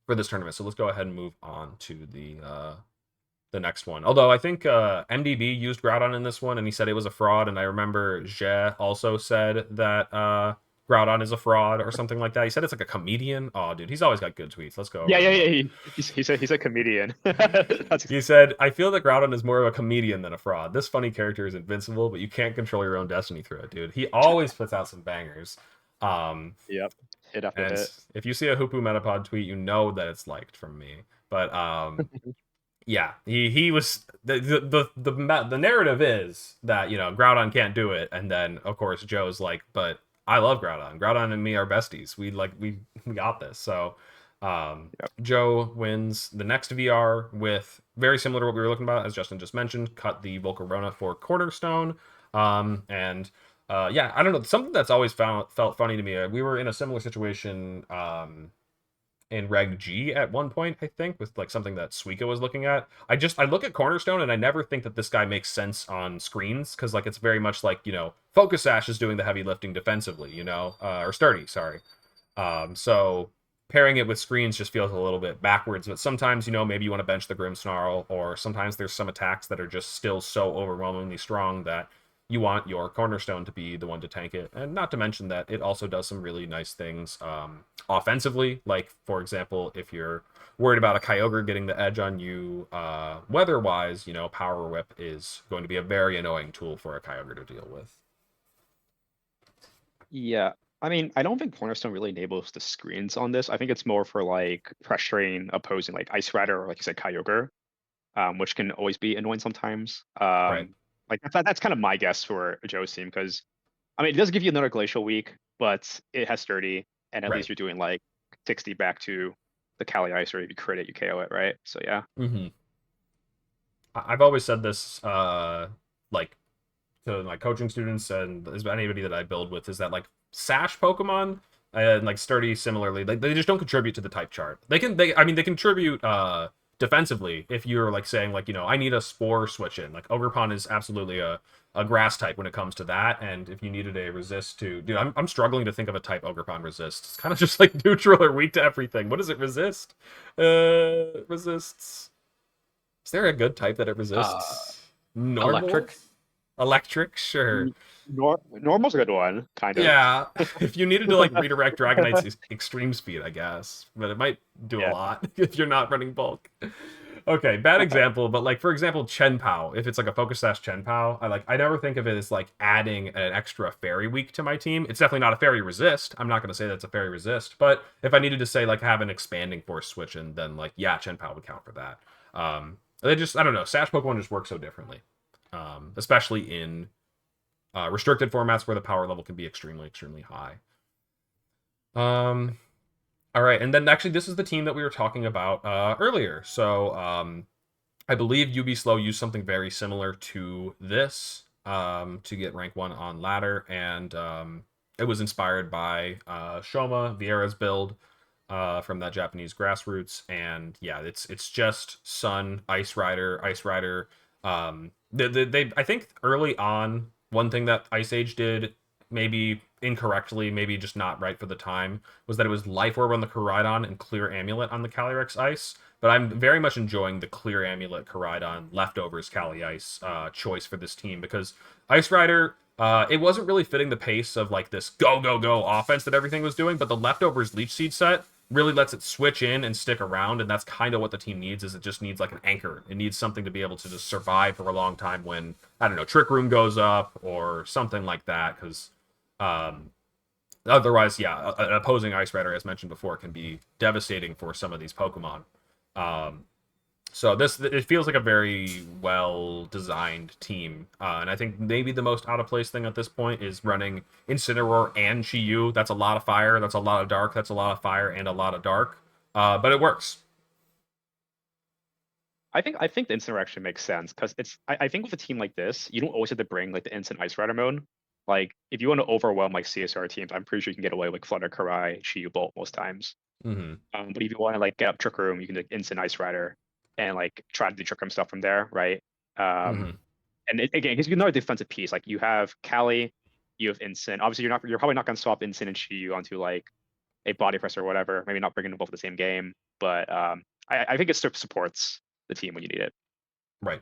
this tournament. So let's go ahead and move on to the next one. Although I think MDB used Groudon in this one, and he said it was a fraud. And I remember Je also said that Groudon is a fraud or something like that. He said it's like a comedian. Oh, dude, he's always got good tweets. Let's go. Yeah. He said he's a comedian. He said, I feel that Groudon is more of a comedian than a fraud. This funny character is invincible, but you can't control your own destiny through it, dude. He always puts out some bangers. Yep. Hit after hit. If you see a Hoopu Metapod tweet, you know that it's liked from me. But yeah, he was the narrative is that, you know, Groudon can't do it, and then of course Joe's like, but I love Groudon. Groudon and me are besties. We got this. So Joe wins the next VR with very similar to what we were looking about, as Justin just mentioned, cut the Volcarona for Cornerstone. Yeah, I don't know. Something that's always felt funny to me. We were in a similar situation in Reg G at one point, I think, with like something that Suika was looking at. I look at Cornerstone and I never think that this guy makes sense on screens, because like it's very much like, you know, Focus Sash is doing the heavy lifting defensively, you know, or Sturdy, sorry. So pairing it with screens just feels a little bit backwards. But sometimes, you know, maybe you want to bench the Grimmsnarl, or sometimes there's some attacks that are just still so overwhelmingly strong that you want your Cornerstone to be the one to tank it. And not to mention that it also does some really nice things offensively. Like, for example, if you're worried about a Kyogre getting the edge on you weather-wise, you know, Power Whip is going to be a very annoying tool for a Kyogre to deal with. Yeah, I mean, I don't think Cornerstone really enables the screens on this. I think it's more for like pressuring opposing like Ice Rider or, like you said, Kyogre, which can always be annoying sometimes. Right. Like that's kind of my guess for Joe's team, because I mean, it does give you another Glacial Week, but it has Sturdy, and at least you're doing like 60 back to the Cali Ice, or if you crit it, you KO it, right? So yeah. Mm-hmm. I've always said this, like, to my coaching students and anybody that I build with, is that like Sash Pokemon and like Sturdy similarly, like they just don't contribute to the type chart. They contribute defensively if you're like saying like, you know, I need a Spore switch in. Like Ogerpon is absolutely a a grass type when it comes to that. And if you needed a resist to, dude, I'm struggling to think of a type Ogrepon resists. It's kind of just like neutral or weak to everything. What does it resist? Resists. Is there a good type that it resists? Normal? Electric, sure. Normal's a good one, kind of. Yeah, if you needed to like redirect Dragonite's extreme speed, I guess, but it might do a lot if you're not running bulk. Okay, bad example, but like for example, Chen Pao. If it's like a focus sash Chen Pao, I never think of it as like adding an extra fairy weak to my team. It's definitely not a fairy resist. I'm not going to say that's a fairy resist, but if I needed to say like have an expanding force switch, and then like yeah, Chen Pao would count for that. They just I don't know. Sash Pokemon just work so differently, especially in restricted formats where the power level can be extremely high. All right, and then actually this is the team that we were talking about earlier. So I believe UB Slow used something very similar to this to get rank 1 on ladder, and it was inspired by Shoma Vieira's build from that Japanese grassroots. And yeah, it's just Sun, Ice Rider. They I think early on, one thing that Ice Age did, maybe incorrectly, maybe just not right for the time, was that it was Life Orb on the Koraidon and Clear Amulet on the Calyrex Ice. But I'm very much enjoying the Clear Amulet Koraidon Leftovers Cali Ice choice for this team, because Ice Rider, it wasn't really fitting the pace of like this go offense that everything was doing, but the Leftovers Leech Seed set really lets it switch in and stick around, and that's kind of what the team needs. Is it just needs like an anchor. It needs something to be able to just survive for a long time when, I don't know, Trick Room goes up or something like that, because otherwise, yeah, an opposing Ice Rider, as mentioned before, can be devastating for some of these Pokemon. So it feels like a very well-designed team, and I think maybe the most out-of-place thing at this point is running Incineroar and Chi-Yu. That's a lot of fire, that's a lot of dark, that's a lot of fire and a lot of dark, but it works. I think the Instant actually makes sense, because I think with a team like this, you don't always have to bring like the Instant Ice Rider mode. Like if you want to overwhelm like CSR teams, I'm pretty sure you can get away with Flutter, Karai, Chi-Yu Bolt most times. Mm-hmm. But if you want to like get up Trick Room, you can like Instant Ice Rider and like try to do Trick Room stuff from there, right? And again, because you know, a defensive piece, like you have Cali, you have Instant. Obviously, you're probably not going to swap Instant and Chi-Yu onto like a body press or whatever. Maybe not bringing them both in the same game, but I think it supports the team when you need it. Right.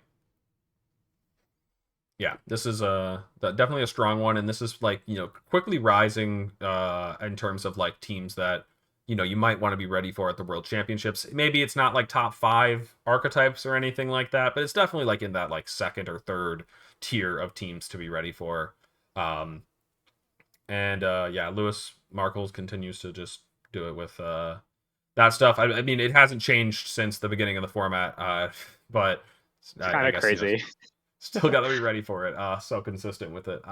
Yeah, this is definitely a strong one, and this is like, you know, quickly rising in terms of like teams that, you know, you might want to be ready for at the World Championships. Maybe it's not like top 5 archetypes or anything like that, but it's definitely like in that like second or third tier of teams to be ready for. And yeah, Lewis Markles continues to just do it with that stuff. I mean, it hasn't changed since the beginning of the format, but it's kind of crazy. You know, still got to be ready for it. So consistent with it.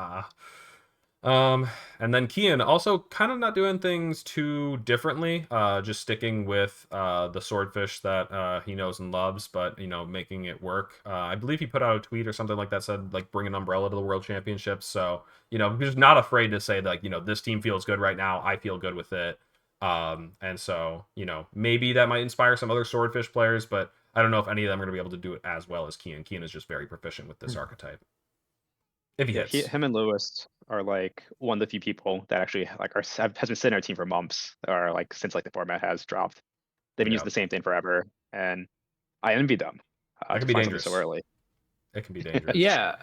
And then Kian also kind of not doing things too differently, just sticking with the swordfish that he knows and loves, but, you know, making it work. I believe he put out a tweet or something like that, said like bring an umbrella to the World Championships. So, you know, he's not afraid to say like, you know, this team feels good right now, I feel good with it. And so, you know, maybe that might inspire some other swordfish players, but I don't know if any of them are going to be able to do it as well as Kian. Kian is just very proficient with this archetype. If he hits. Him and Lewis are like one of the few people that actually like has been sitting on our team for months, or like since like the format has dropped. They've been using the same thing forever, and I envy them. That can be dangerous so early. It can be dangerous. Yeah,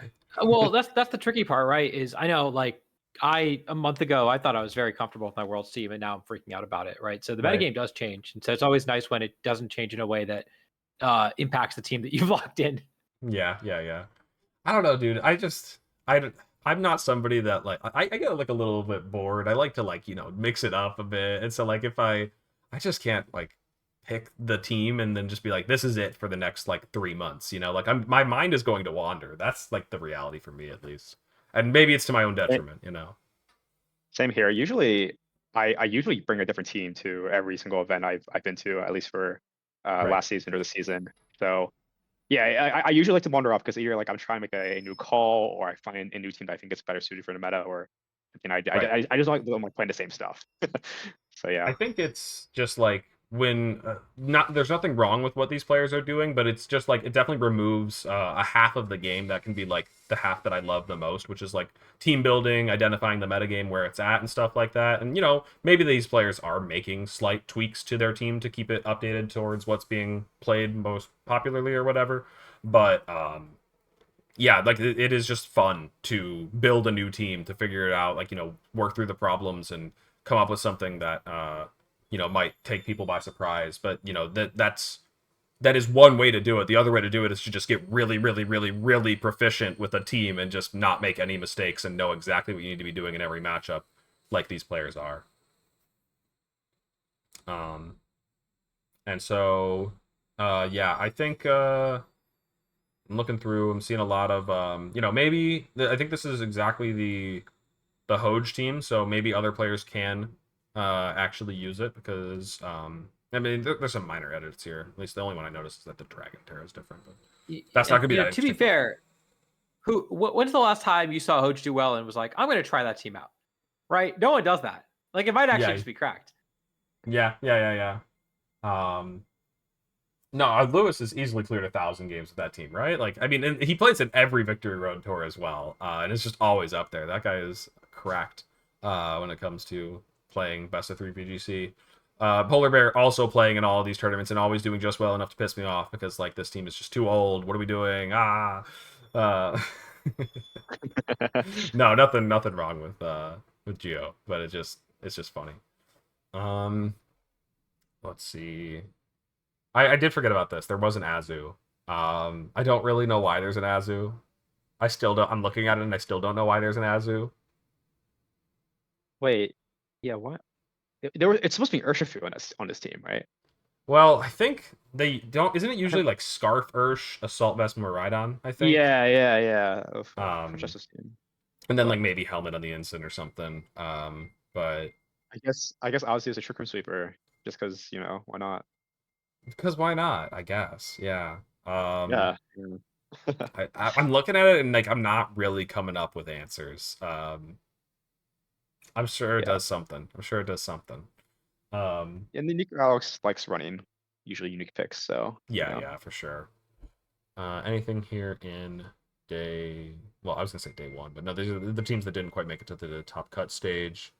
well, that's the tricky part, right? Is I know like a month ago I thought I was very comfortable with my Worlds team, and now I'm freaking out about it, right? So the metagame does change, and so it's always nice when it doesn't change in a way that impacts the team that you've locked in. Yeah. I don't know, dude. I'm not somebody that like I get like a little bit bored. I like to like, you know, mix it up a bit. And so like if I just can't like pick the team and then just be like, this is it for the next like 3 months, you know, like my mind is going to wander. That's like the reality for me, at least. And maybe it's to my own detriment, you know. Same here. Usually I usually bring a different team to every single event I've been to, at least for last season or this season. So yeah, I usually like to wander off because either like I'm trying to make a new call, or I find a new team that I think is better suited for the meta, or you know, I just like playing the same stuff. So yeah, I think it's just like when there's nothing wrong with what these players are doing, but it's just like it definitely removes a half of the game that can be like the half that I love the most, which is like team building, identifying the metagame where it's at and stuff like that. And maybe these players are making slight tweaks to their team to keep it updated towards what's being played most popularly or whatever. But yeah, like it is just fun to build a new team, to figure it out, like work through the problems and come up with something that might take people by surprise. But that is one way to do it. The other way to do it is to just get really, really, really, really proficient with a team and just not make any mistakes and know exactly what you need to be doing in every matchup, like these players are. And so, yeah, I think I'm looking through. I'm seeing a lot of, maybe I think this is exactly the Hoj team, so maybe other players can actually use it because I mean there's some minor edits here. At least the only one I noticed is that the Dragon Terror is different, but that's not gonna be that. To be fair, when's the last time you saw Hoj do well and was like, I'm gonna try that team out? Right? No one does that. Like it might actually just be cracked. Yeah. No, Lewis has easily cleared 1,000 games with that team, right? Like, I mean, he plays in every Victory Road tour as well, and it's just always up there. That guy is cracked when it comes to playing best of 3 VGC. Polar Bear also playing in all of these tournaments and always doing just well enough to piss me off because like this team is just too old. What are we doing? No, nothing wrong with Geo, but it's just funny. Let's see. I did forget about this. There was an Azu. I don't really know why there's an Azu. I still don't. I'm looking at it and I still don't know why there's an Azu. Wait, yeah, what? It's supposed to be Urshifu on this team, right? Well, I think they don't. Isn't it usually like Scarf Ursh, Assault Vest, Miraidon? I think. Yeah. Justice team. And then like maybe Helmet on the Ensign or something. But I guess Azu is a Trick Room Sweeper just because why not? Because why not? I guess. Yeah. Yeah. I'm looking at it and like I'm not really coming up with answers. I'm sure it does something. And the unique Alex likes running usually unique picks, so yeah, for sure. Anything here in day? Well, I was gonna say day 1, but no, these are the teams that didn't quite make it to the top cut stage.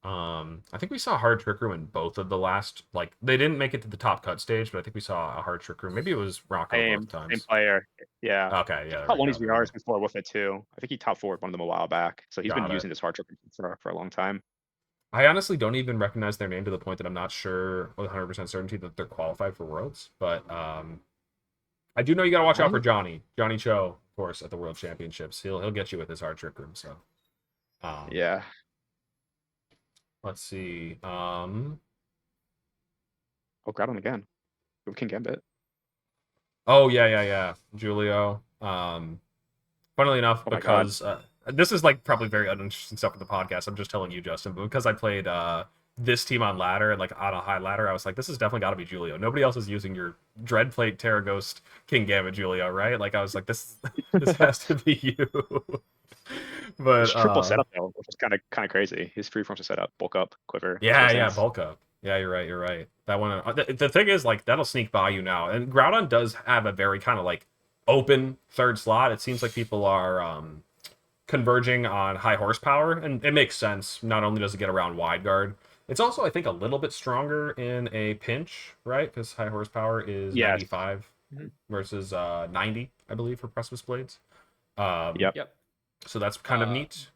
I think we saw a hard Trick Room in both of the last. Like they didn't make it to the top cut stage, but I think we saw a hard Trick Room. Maybe it was Rocco both times. Same player. Yeah. Okay. Yeah. Top one of these VRs before with it too. I think he top 4 one of them a while back, so he's been using this hard Trick Room for a long time. I honestly don't even recognize their name to the point that I'm not sure with 100% certainty that they're qualified for Worlds. But I do know you gotta watch out for Johnny Cho, of course, at the World Championships. He'll get you with his hard Trick Room. So yeah. Let's see. Oh, grab him again. We can Gambit. Oh yeah. Julio. Funnily enough, because this is like probably very uninteresting stuff for the podcast. I'm just telling you, Justin, but because I played this team on ladder and like on a high ladder, I was like, this has definitely got to be Julio. Nobody else is using your Dreadplate, Terra Ghost, King Gambit Julio, right? Like I was like, this has to be you. But his triple setup though, which is kind of crazy. His free forms to set up, bulk up, quiver. Yeah, bulk up. Yeah, you're right. That one. The thing is, like, that'll sneak by you now. And Groudon does have a very kind of like open third slot. It seems like people are converging on high horsepower, and it makes sense. Not only does it get around wide guard, it's also I think a little bit stronger in a pinch, right? Because high horsepower is 95 versus 90, I believe, for Precipice Blades. Yep. So that's kind of neat.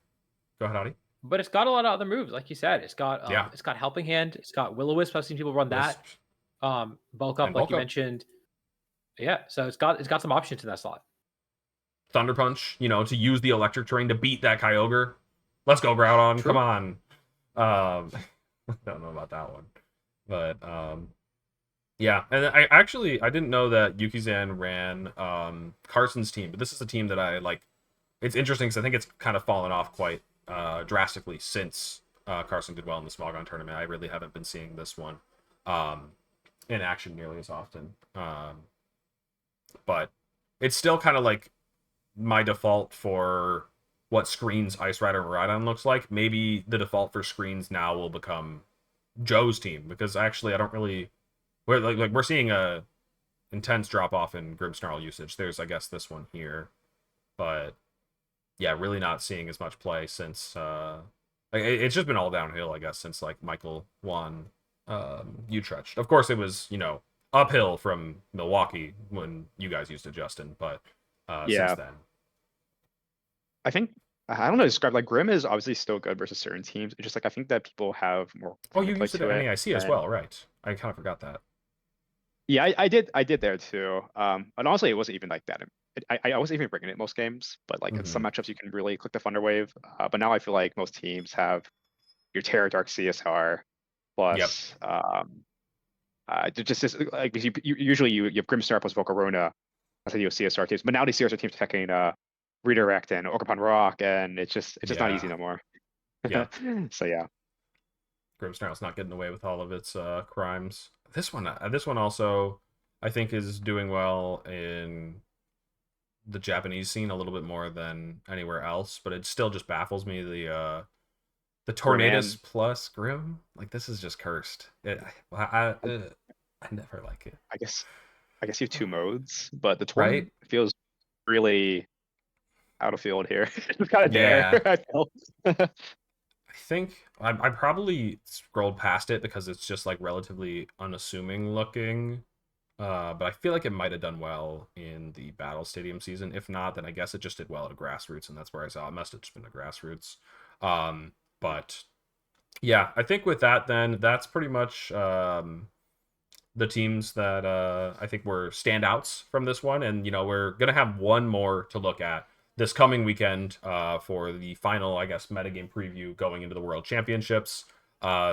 Go ahead, Adi. But it's got a lot of other moves, like you said. It's got it's got Helping Hand. It's got Will-O-Wisp. I've seen people run that. Bulk up, like you mentioned. Yeah, so it's got some options in that slot. Thunder Punch, to use the electric terrain to beat that Kyogre. Let's go, Groudon. True. Come on. I don't know about that one, but yeah. And I didn't know that Yukizan ran Carson's team, but this is a team that I like. It's interesting because I think it's kind of fallen off quite drastically since Carson did well in the Smogon tournament. I really haven't been seeing this one in action nearly as often. But it's still kind of like my default for what Screens Ice Rider and Rhydon looks like. Maybe the default for Screens now will become Joe's team, because actually I don't really we're seeing a intense drop off in Grimmsnarl usage. There's, I guess, this one here, but yeah, really not seeing as much play since it's just been all downhill, I guess, since like Michael won Utrecht. Of course, it was uphill from Milwaukee when you guys used it, Justin, but since then, I think I don't know. Describe like Grim is obviously still good versus certain teams. It's just like I think that people have more. Oh, you used it at NAIC as and... well, right? I kind of forgot that. Yeah, I did there too. And honestly, it wasn't even like that. I wasn't even bringing it most games, but like in some matchups you can really click the Thunder Wave. But now I feel like most teams have your Terra Dark CSR plus just like usually you have Grimstar plus Volcarona. That's how you have CSR teams. But now these CSR teams attacking Redirect and Orc upon Rock, and it's just not easy no more. Yeah. So yeah. Grimsnarl's not getting away with all of its crimes. This one also, I think, is doing well in the Japanese scene a little bit more than anywhere else, but it still just baffles me the Tornadus plus Grim. Like, this is just cursed. I never like it. I guess you have two modes, but the Torn feels really out of field here. It's kind of there. I feel. I think I probably scrolled past it because it's just like relatively unassuming looking. But I feel like it might have done well in the Battle Stadium season. If not, then I guess it just did well at Grassroots, and that's where I saw it. Must have just been a Grassroots. But yeah, I think with that, then that's pretty much the teams that I think were standouts from this one. And we're gonna have one more to look at this coming weekend for the final, I guess, metagame preview going into the World Championships.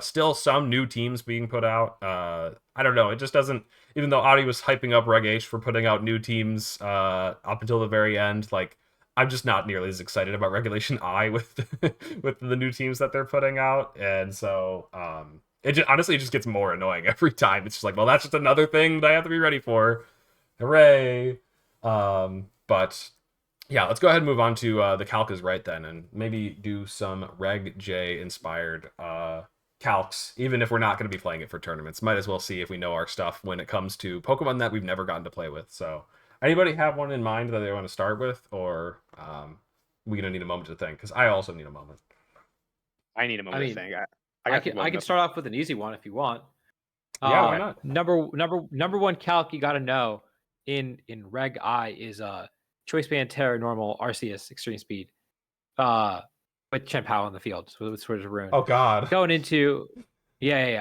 Still some new teams being put out. I don't know. It just doesn't, even though Adi was hyping up Reg H for putting out new teams up until the very end, like, I'm just not nearly as excited about Regulation I with with the new teams that they're putting out. And so it just, honestly, it just gets more annoying every time. It's just like, well, that's just another thing that I have to be ready for. Hooray. But yeah, let's go ahead and move on to the Calcs right then, and maybe do some Reg J inspired Calcs, even if we're not going to be playing it for tournaments. Might as well see if we know our stuff when it comes to Pokemon that we've never gotten to play with. So anybody have one in mind that they want to start with, or we're going to need a moment to think? Because I also need a moment. I need a moment to think. I can start off with an easy one if you want. Yeah, why not? Number one Calc you got to know in Reg I is Choice Band Terra Normal Arceus Extreme Speed with Chen Pao on the field with Sword of Ruin. Oh god. Going into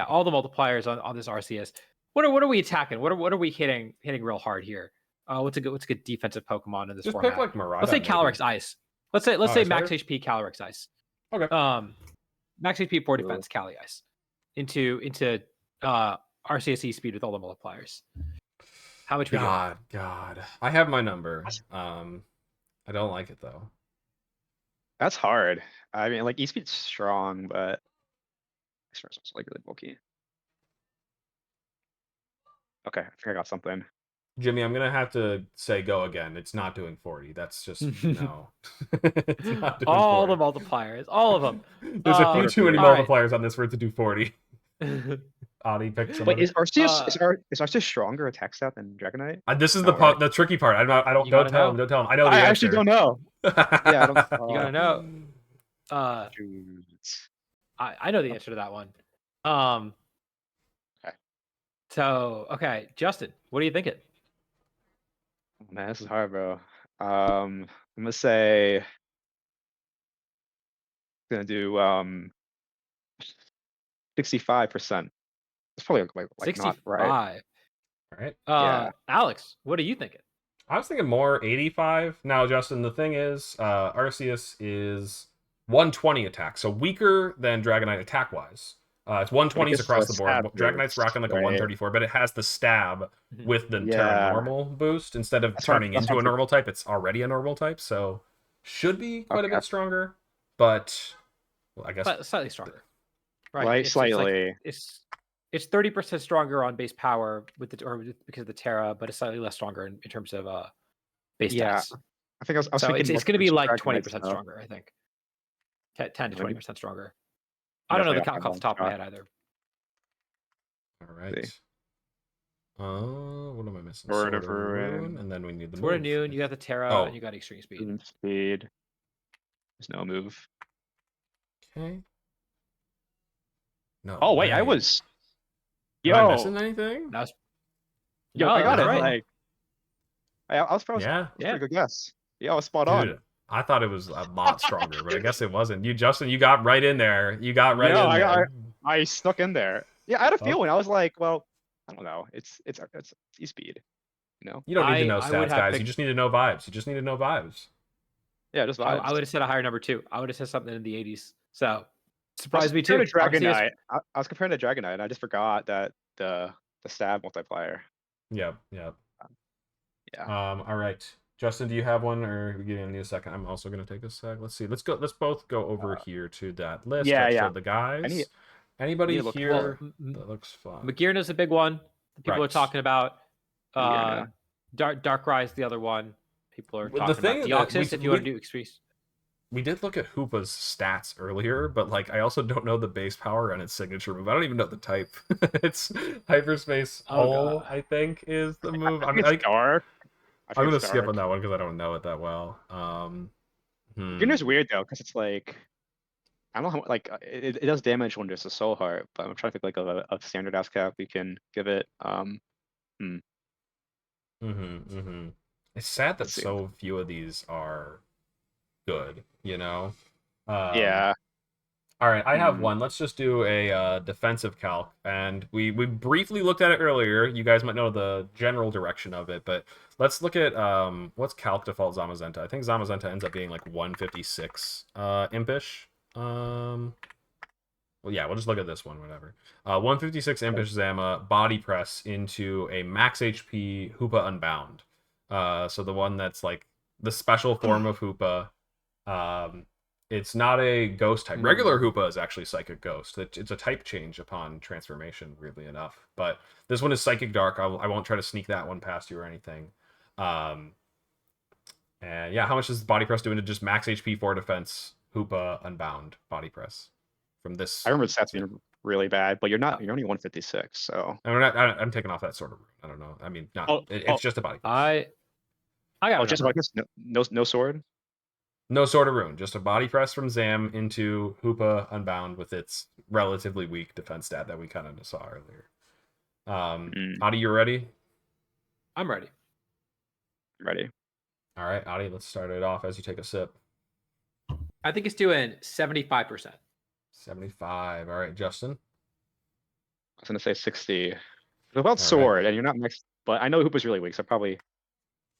all the multipliers on this Arceus. What are we attacking? What are we hitting real hard here? What's a good defensive Pokemon in this format? Pick like Murata, let's say Calyrex Ice. Let's say max HP Calyrex Ice. Okay. Max HP 4 defense Cali Ice into RCSE speed with all the multipliers. How much? God. I have my number. I don't like it though. That's hard. I mean, like E-Speed's strong, but Express is like really bulky. Okay, I think I got something. Jimmy, I'm gonna have to say go again. It's not doing 40. That's just no. It's not doing all 40. The multipliers, all of them. There's a few too many multipliers on this for it to do 40. Adi picked some. Wait, is Arceus stronger attack stat than Dragonite? This is the tricky part. Don't tell him. I know the answer. I actually don't know. Yeah, I don't. You gotta know. I know the answer to that one. Okay. So Justin, what are you thinking? Oh, man, this is hard, bro. I'm gonna say. I'm gonna do 65%. It's probably like 65. Not right. Right. Yeah. Alex, what are you thinking? I was thinking more 85. Now, Justin, the thing is, Arceus is 120 attack, so weaker than Dragonite attack-wise. It's 120s across the board. Dragonite's rocking like a 134, but it has the stab with the Terra Normal boost. Instead of turning into a normal type, it's already a normal type, so should be quite a bit stronger. But well, I guess slightly stronger. Right. Slightly. It's 30% stronger on base power because of the Terra, but it's slightly less stronger in terms of base stats. I think I was thinking it's going to be like 20% stronger. I think 10 to 20% stronger. I don't know the count off the top of my head either. All right. What am I missing? Sword of Ruin. And then we need the Sword of move. Noon, you got the Terra, and you got extreme speed. Speed. There's no move. Okay. No. Oh wait, I way. was. Am I missing anything? That's Yo, No, I got that's it. right. Like, I was probably Yeah. pretty good guess. Yeah, I was spot Dude, on. I thought it was a lot stronger, but I guess it wasn't. You, Justin, you got right in there. You got right in there. I stuck in there. Yeah, I had a feeling. I was like, well, I don't know. It's E-speed, you know? You don't need to know I would stats, have guys. You picked- just need to know vibes. You just need to know vibes. Yeah, just vibes. I would have said a higher number too. I would have said something in the 80s. So I surprised me was too. comparing to Obviously, Dragon Knight. I was comparing to Dragon Knight, and I just forgot that the stab multiplier. Yep, yep. Yeah. All right. Justin, do you have one, or we need a second? I'm also gonna take a sec. Let's see. Let's both go over here to that list. Yeah, that yeah. showed the guys. Anybody look here well, that looks fun? Magirna's a big one that people are Right. talking about. Magirna. Darkrai the other one. People are Well, talking the thing about that Deoxys if you want to do extreme. We did look at Hoopa's stats earlier, but like I also don't know the base power and its signature move. I don't even know the type. It's Hyperspace Hole, I think, is the move. I think it's dark. I'm gonna skip on that one because I don't know it that well. Magirna's weird though, because it's like I don't know how like it does damage when there's a soul heart, but I'm trying to think like of a standard ass cap we can give it. It's sad that Let's see. so few of these are good, you know? Yeah. All right, I have one. Let's just do a defensive calc. And we briefly looked at it earlier. You guys might know the general direction of it, but let's look at what's calc default Zamazenta. I think Zamazenta ends up being like 156 impish. Well, yeah, we'll just look at this one, whatever. 156 impish Zama, body press into a max HP Hoopa Unbound. So the one that's like the special form of Hoopa. It's not a ghost type. Regular Hoopa is actually Psychic Ghost. It's a type change upon transformation, weirdly enough. But this one is Psychic Dark. I won't try to sneak that one past you or anything. And yeah, how much does body press do into just max HP 4 defense Hoopa Unbound body press from this? I remember the stats being really bad, but you're only 156, so I'm taking off that sort of. I don't know. I mean, not. It's just a body press. I got just like this. No sword. No Sword of Ruin, just a body press from Zam into Hoopa Unbound with its relatively weak defense stat that we kind of saw earlier. Adi, you ready? I'm ready. Ready. All right, Adi, let's start it off as you take a sip. I think it's doing 75%. 75. All right, Justin? I was going to say 60. Without sword, and you're not next, but I know Hoopa's really weak, so probably...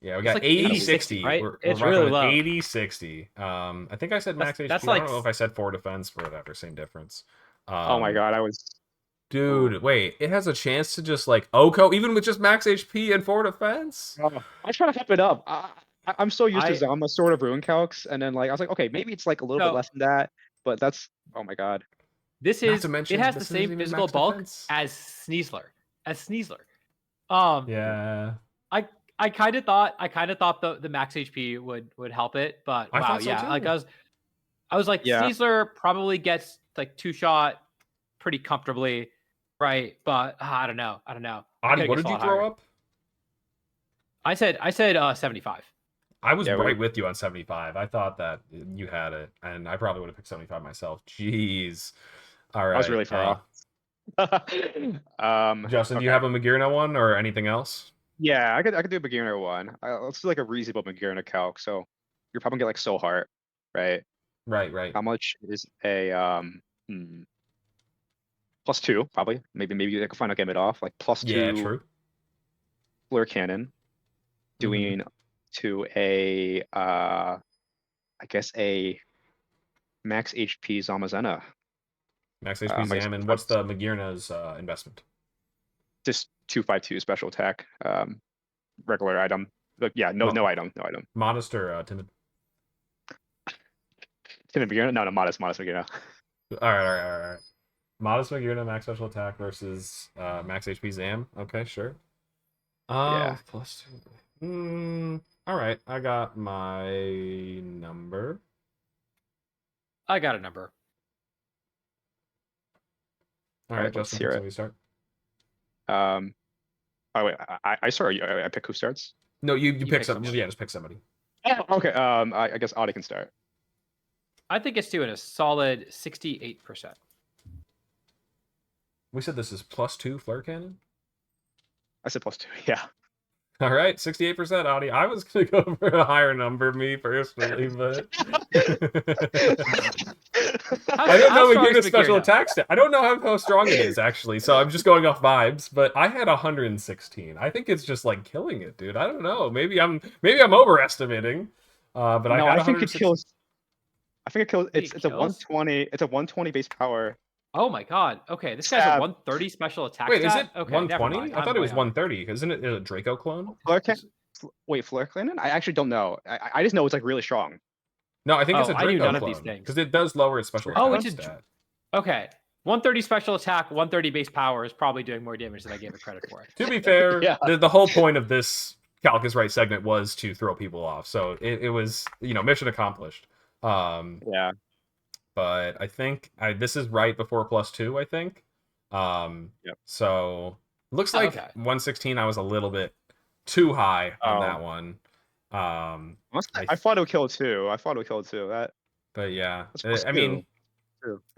Yeah, we got like 80-60, right? It's really low. 80-60. I think I said max HP. That's I don't know if I said 4 defense, but whatever, same difference. Oh my god, I was... Dude, wait, it has a chance to just like Oko, even with just max HP and 4 defense? I try to hype it up. I'm so used to Zama Sword of Ruin calcs, and then like I was like, okay, maybe it's like a little bit less than that, but that's... Oh my god. This is... It has the same physical bulk as Sneasler. Yeah. I kind of thought the max HP would help it, but wow, yeah, like I was like, Sneasler probably gets like 2-shot pretty comfortably, right? But I don't know. Adi, what did you throw up? I said 75. I was right with you on 75. I thought that you had it, and I probably would have picked 75 myself. Jeez. All right. I was really far off. Justin, do you have a Magirna one or anything else? Yeah, I could do a beginner one. Let's do like a reasonable beginner calc. So you're probably gonna get like Soul Heart, right? Right. How much is a +2 probably? Maybe like a final game it off like +2. Yeah, true. Flare Cannon, doing to a I guess a max HP Zamazenta. Max HP Zam, and what's the Magirna's investment? Just 252 special attack, regular item. But yeah, no item. Modest or timid? Timid Magirna? No, modest Magirna. All right. Modest Magirna, max special attack versus max HP Zam. Okay, sure. Yeah. +2. All right, I got my number. I got a number. All right, Justin, so we start. Oh wait, I sorry. I pick who starts. No, you pick somebody. Yeah, just pick somebody. Oh, okay. I guess Audie can start. I think it's doing a solid 68%. We said this is +2 flare cannon. I said +2. Yeah. All right, 68%, Audie. I was gonna go for a higher number, me personally, but I don't know. We get a special attack stat. I don't know how strong it is actually, so I'm just going off vibes. But I had 116. I think it's just like killing it, dude. I don't know. Maybe I'm overestimating. But no, I think it kills. I think it kills. It's a 120. It's a 120 base power. Oh my god. Okay, this guy's a 130 special attack. Wait, stat? Is it 120? I thought it was 130. Isn't it a Draco clone? Wait, Flare Cannon? I actually don't know. I just know it's like really strong. No, I think it's a Draco clone because it does lower its special attack. Oh, it's okay. 130 special attack, 130 base power is probably doing more damage than I gave it credit for. To be fair, the whole point of this Calcs right segment was to throw people off, so it was mission accomplished. Yeah. But I think this is right before +2, I think. Yep. So looks like 116. I was a little bit too high on that one. I thought it would kill 2. That. But yeah, I mean,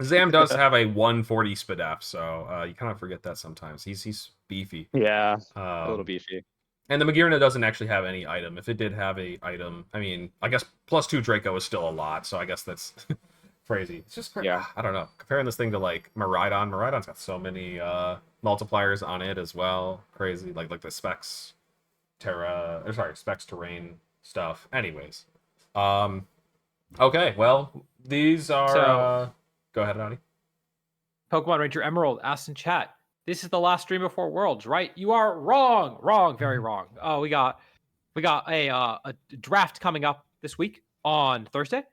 Zam does have a 140 SPDF, so you kind of forget that sometimes. He's beefy. Yeah, a little beefy. And the Magirna doesn't actually have any item. If it did have a item, I mean, I guess +2 Draco is still a lot, so I guess that's crazy. It's just I don't know. Comparing this thing to like Miraidon's got so many multipliers on it as well. Crazy, like the Specs Specs Terrain stuff. Anyways, okay. Well, these are. Go ahead, Audie. Pokemon Ranger Emerald asks in chat. This is the last stream before Worlds, right? You are wrong. Wrong. Very wrong. Oh, we got a draft coming up this week on Thursday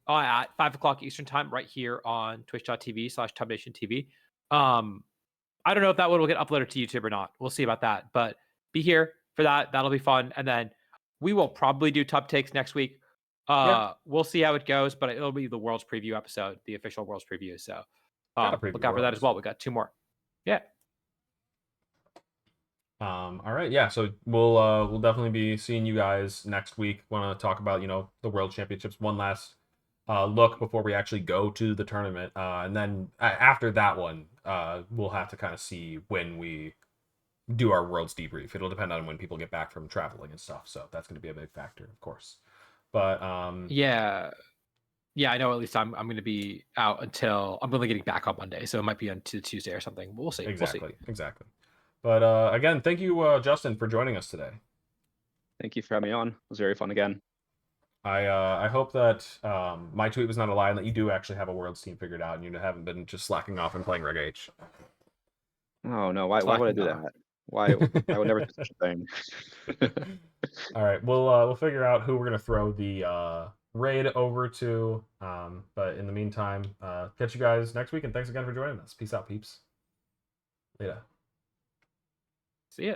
at 5:00 Eastern time, right here on twitch.tv/TubNationTV. I don't know if that one will get uploaded to YouTube or not. We'll see about that. But be here for that. That'll be fun. And then we will probably do Tub Takes next week. We'll see how it goes, but it'll be the Worlds preview episode, the official Worlds preview. So look out for that as well. We got 2 more. Yeah. All right, yeah. So we'll definitely be seeing you guys next week. Want to talk about the World Championships one last look before we actually go to the tournament, and then after that one, we'll have to kind of see when we do our Worlds debrief. It'll depend on when people get back from traveling and stuff. So that's going to be a big factor, of course. But yeah, I know. At least I'm going to be out until I'm only getting back on Monday, so it might be on Tuesday or something. We'll see. Exactly. But again, thank you, Justin, for joining us today. Thank you for having me on. It was very fun again. I hope that my tweet was not a lie and that you do actually have a Worlds team figured out and you haven't been just slacking off and playing Reg H. Oh no! Why would I do that? Why I would never do such a thing. All right, we'll figure out who we're gonna throw the raid over to. But in the meantime, catch you guys next week, and thanks again for joining us. Peace out, peeps. Later. See ya.